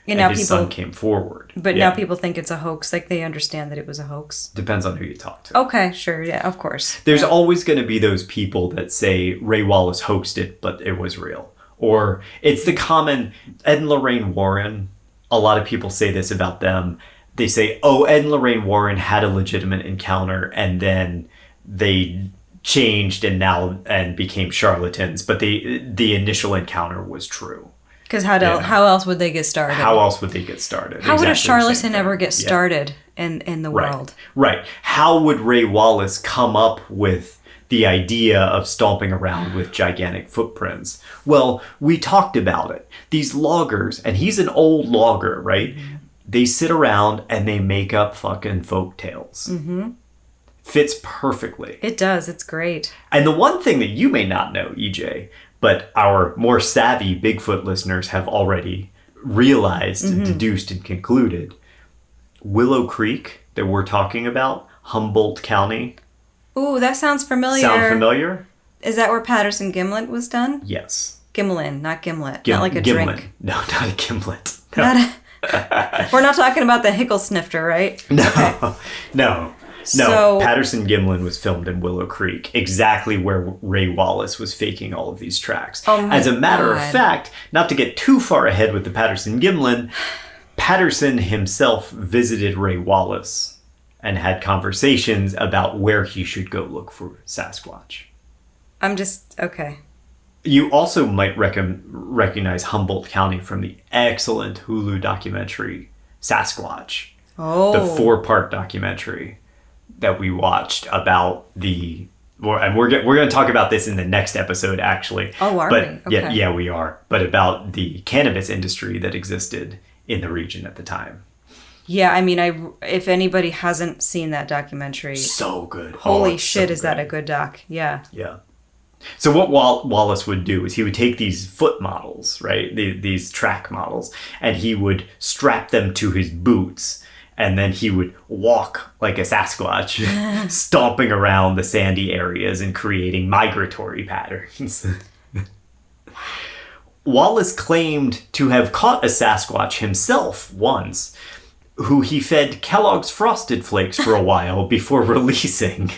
And now his son came forward. But now people think it's a hoax. Like, they understand that it was a hoax. Depends on who you talk to. Okay, sure. Yeah, of course. There's always going to be those people that say Ray Wallace hoaxed it, but it was real. Or it's the common Ed and Lorraine Warren. A lot of people say this about them. They say, oh, Ed and Lorraine Warren had a legitimate encounter and then they changed and became charlatans. But the initial encounter was true. Because how else would they get started? How else would they get started? How would a charlatan ever get started in the world? Right. How would Ray Wallace come up with the idea of stomping around with gigantic footprints? Well, we talked about it. These loggers, and he's an old logger, right? Mm-hmm. They sit around and they make up fucking folk tales. Mm-hmm. Fits perfectly. It does. It's great. And the one thing that you may not know, EJ, but our more savvy Bigfoot listeners have already realized, deduced, and concluded, Willow Creek that we're talking about, Humboldt County. Ooh, that sounds familiar. Sound familiar? Is that where Patterson Gimlet was done? Yes. Gimlin, not gimlet. Not like a Gimlin. drink. No, not a gimlet. No. We're not talking about the Hickle snifter, right? No. Okay. No. No, Patterson Gimlin was filmed in Willow Creek, exactly where Ray Wallace was faking all of these tracks. Oh my As a matter God. of fact, not to get too far ahead with the Patterson Gimlin, Patterson himself visited Ray Wallace and had conversations about where he should go look for Sasquatch. Okay. You also might recognize Humboldt County from the excellent Hulu documentary Sasquatch. Oh. The 4-part documentary that we watched about and we're going to talk about this in the next episode, actually. Oh, are but, we? Okay. Yeah, we are. But about the cannabis industry that existed in the region at the time. Yeah, I mean, if anybody hasn't seen that documentary, so good. Holy shit, is that a good doc? Yeah. Yeah. So what Wallace would do is he would take these foot models, right? These track models, and he would strap them to his boots. And then he would walk like a Sasquatch, stomping around the sandy areas and creating migratory patterns. Wallace claimed to have caught a Sasquatch himself once, who he fed Kellogg's Frosted Flakes for a while before releasing.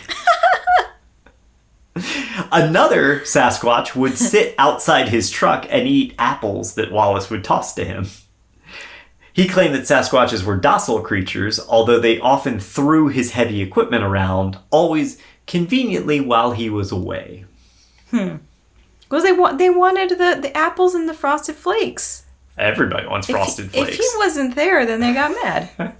Another Sasquatch would sit outside his truck and eat apples that Wallace would toss to him. He claimed that Sasquatches were docile creatures, although they often threw his heavy equipment around, always conveniently while he was away. Because they wanted the apples and the Frosted Flakes. Everybody wants Frosted Flakes. If he wasn't there, then they got mad.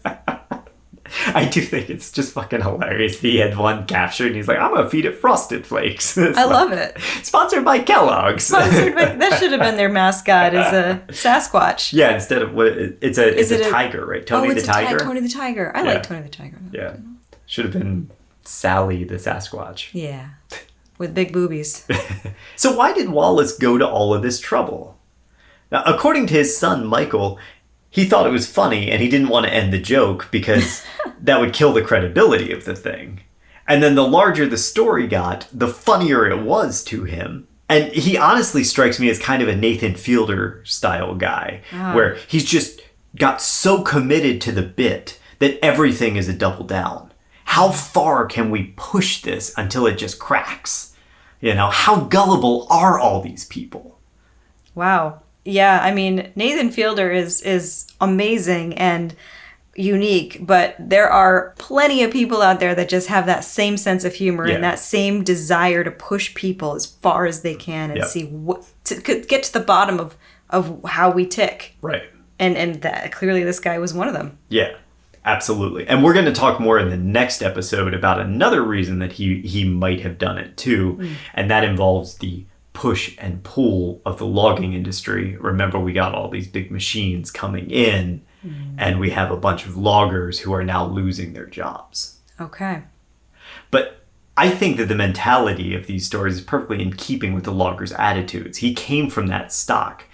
I do think it's just fucking hilarious. He had one captured and he's like, I'm going to feed it Frosted Flakes. I love it. Sponsored by Kellogg's. That should have been their mascot, is a Sasquatch. Yeah, instead of it's a tiger, right? Tony the Tiger. Tony the Tiger. I like Tony the Tiger. Yeah. Should have been Sally the Sasquatch. Yeah. With big boobies. So why did Wallace go to all of this trouble? Now, according to his son, Michael, he thought it was funny and he didn't want to end the joke because that would kill the credibility of the thing. And then the larger the story got, the funnier it was to him. And he honestly strikes me as kind of a Nathan Fielder style guy, where he's just got so committed to the bit that everything is a double down. How far can we push this until it just cracks? You know, how gullible are all these people? Wow. Yeah, I mean, Nathan Fielder is amazing and unique, but there are plenty of people out there that just have that same sense of humor and that same desire to push people as far as they can and see to get to the bottom of how we tick. Right. And that clearly this guy was one of them. Yeah, absolutely. And we're going to talk more in the next episode about another reason that he might have done it too, and that involves the push and pull of the logging industry. Remember, we got all these big machines coming in, and we have a bunch of loggers who are now losing their jobs. Okay. But I think that the mentality of these stories is perfectly in keeping with the loggers' attitudes. He came from that stock.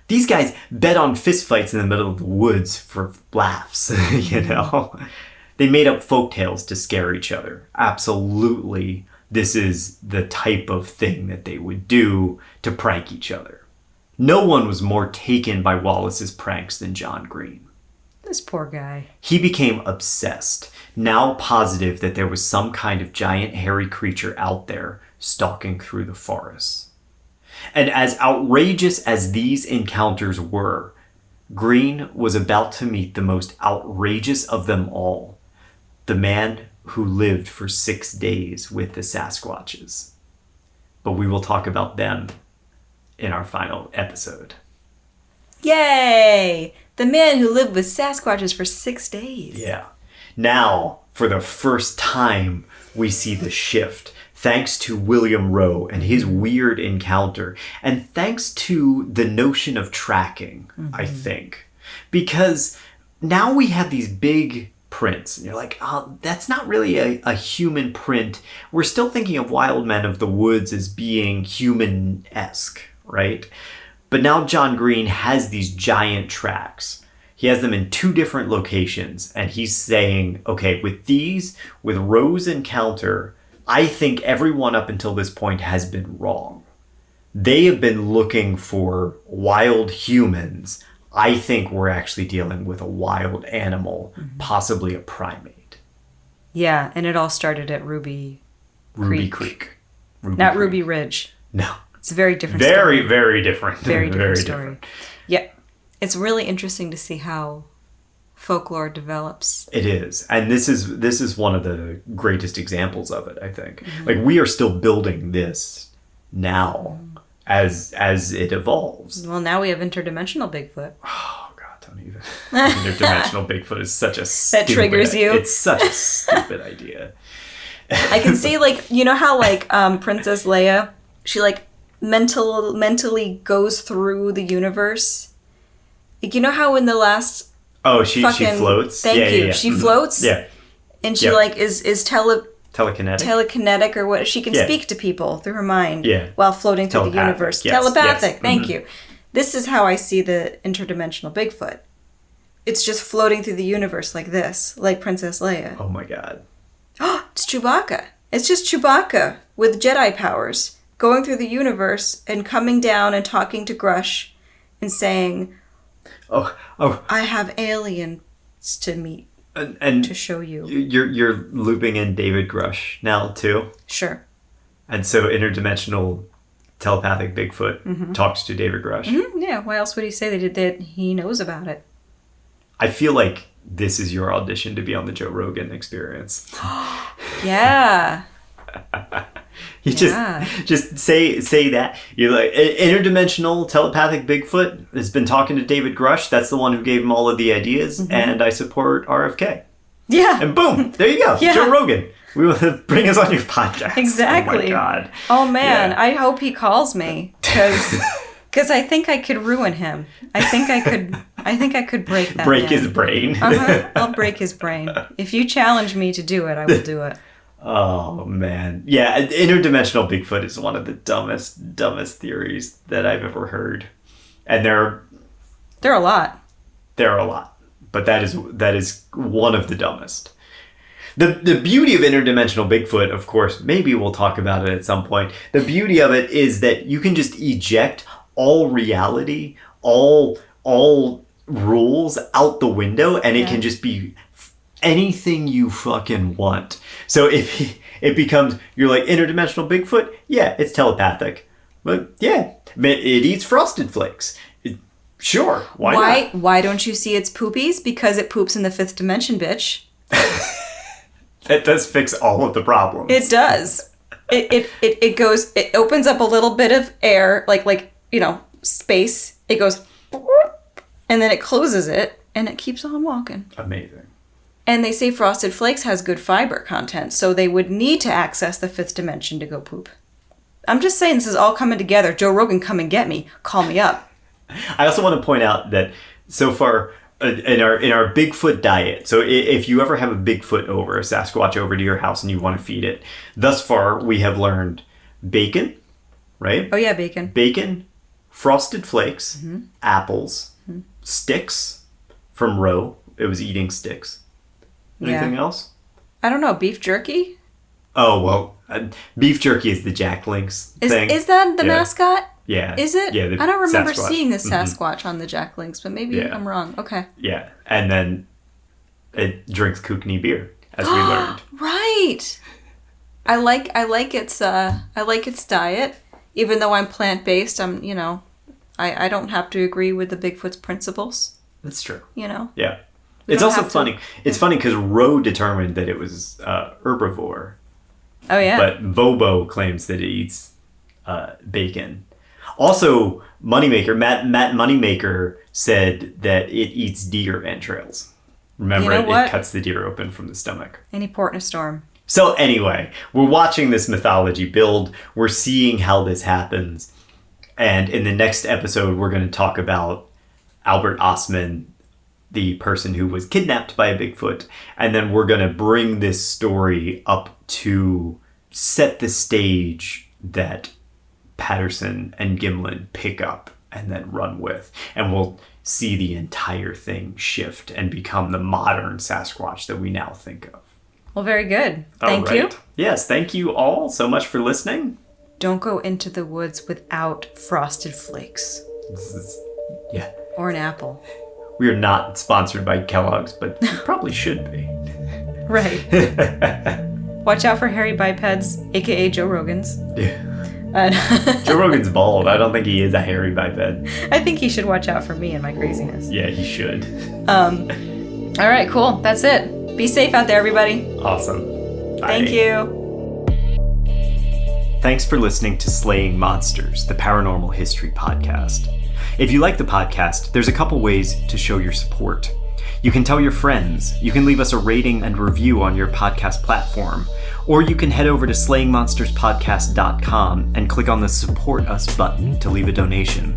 These guys bet on fistfights in the middle of the woods for laughs, you know? They made up folktales to scare each other. Absolutely, this is the type of thing that they would do to prank each other. No one was more taken by Wallace's pranks than John Green. This poor guy. He became obsessed, now positive that there was some kind of giant hairy creature out there stalking through the forests. And as outrageous as these encounters were, Green was about to meet the most outrageous of them all, the man who lived for 6 days with the Sasquatches. But we will talk about them in our final episode. Yay! The man who lived with Sasquatches for 6 days. Yeah. Now, for the first time, we see the shift. Thanks to William Rowe and his weird encounter. And thanks to the notion of tracking, I think. Because now we have these big prints. And you're like, oh, that's not really a human print. We're still thinking of wild men of the woods as being human-esque, right? But now John Green has these giant tracks. He has them in 2 different locations. And he's saying, okay, with Rowe's encounter, I think everyone up until this point has been wrong. They have been looking for wild humans. I think we're actually dealing with a wild animal, possibly a primate. Yeah, and it all started at Ruby Creek. Not Creek. Ruby Ridge. No. It's a very different story. story. Very different. Very different story. Yeah. It's really interesting to see how folklore develops. It is. And this is one of the greatest examples of it, I think. Like, we are still building this now as it evolves. Well, now we have interdimensional Bigfoot. Oh, God, don't even. Interdimensional Bigfoot is such a stupid... That triggers you? It's such a stupid idea. I can see, like, you know how, like, Princess Leia, she, like, mentally goes through the universe? Like, you know how in the last... Oh, she floats? Thank you. Yeah. She floats? Yeah. And she, like, is telekinetic or what? She can speak to people through her mind while floating through the universe. Yes. Telepathic. Yes. Thank you. This is how I see the interdimensional Bigfoot. It's just floating through the universe like this, like Princess Leia. Oh, my God. It's Chewbacca. It's just Chewbacca with Jedi powers going through the universe and coming down and talking to Grush and saying... Oh! I have aliens to meet and to show you. You're looping in David Grush now too. Sure. And so interdimensional telepathic Bigfoot talks to David Grush. Mm-hmm. Yeah. Why else would he say that he knows about it? I feel like this is your audition to be on the Joe Rogan Experience. Yeah. You just say that. You're like, interdimensional telepathic Bigfoot has been talking to David Grush. That's the one who gave him all of the ideas. And I support RFK. Yeah. And boom, there you go. Yeah. Joe Rogan. We will bring us on your podcast. Exactly. Oh my God. Oh man, yeah. I hope he calls me because I think I could ruin him. I think I could break that. Break his brain. I'll break his brain. If you challenge me to do it, I will do it. Oh, man. Yeah, interdimensional Bigfoot is one of the dumbest theories that I've ever heard. And there are a lot. There are a lot. But that is one of the dumbest. The beauty of interdimensional Bigfoot, of course, maybe we'll talk about it at some point. The beauty of it is that you can just eject all reality, all rules out the window, and it can just be anything you fucking want. So if it becomes, you're like, interdimensional Bigfoot? Yeah, it's telepathic. But yeah, it eats Frosted Flakes. Sure, why not? Why don't you see its poopies? Because it poops in the 5th dimension, bitch. That does fix all of the problems. It does. It opens up a little bit of air, like space. It goes, and then it closes it, and it keeps on walking. Amazing. And they say Frosted Flakes has good fiber content, so they would need to access the 5th dimension to go poop. I'm just saying this is all coming together. Joe Rogan, come and get me. Call me up. I also want to point out that so far in our Bigfoot diet, so if you ever have a Bigfoot over, a Sasquatch over to your house and you want to feed it, thus far we have learned bacon, right? Oh yeah, bacon. Bacon, frosted flakes, apples, sticks from Roe. It was eating sticks. Anything else? I don't know. Beef jerky? Oh, well, beef jerky is the Jack Link's thing. Is that the mascot? Yeah. Is it? Yeah, I don't remember Sasquatch. seeing the Sasquatch on the Jack Links, but maybe I'm wrong. Okay. Yeah. And then it drinks Kootenai beer, as we learned. Right. I like its diet. Even though I'm plant-based, I don't have to agree with the Bigfoot's principles. That's true. Yeah. It's also funny. It's funny because Roe determined that it was herbivore. Oh, yeah. But Bobo claims that it eats bacon. Also, Moneymaker, Matt Moneymaker said that it eats deer entrails. Remember, it cuts the deer open from the stomach. Any port in a storm. So anyway, we're watching this mythology build. We're seeing how this happens. And in the next episode, we're going to talk about Albert Osman, the person who was kidnapped by a Bigfoot. And then we're going to bring this story up to set the stage that Patterson and Gimlin pick up and then run with. And we'll see the entire thing shift and become the modern Sasquatch that we now think of. Well, very good. Thank you. Yes, thank you all so much for listening. Don't go into the woods without frosted flakes. Yeah. Or an apple. We are not sponsored by Kellogg's, but we probably should be. Right. Watch out for hairy bipeds, aka Joe Rogan's. Yeah. Joe Rogan's bald. I don't think he is a hairy biped. I think he should watch out for me and my craziness. Yeah, he should. All right, cool. That's it. Be safe out there, everybody. Awesome. Bye. Thank you. Thanks for listening to Slaying Monsters, the Paranormal History Podcast. If you like the podcast, there's a couple ways to show your support. You can tell your friends, you can leave us a rating and review on your podcast platform, or you can head over to slayingmonsterspodcast.com and click on the Support Us button to leave a donation.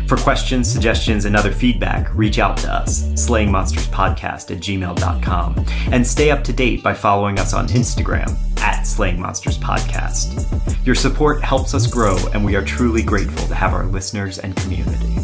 For questions, suggestions, and other feedback, reach out to us, slayingmonsterspodcast@gmail.com, and stay up to date by following us on Instagram @slayingmonsterspodcast. Your support helps us grow, and we are truly grateful to have our listeners and community.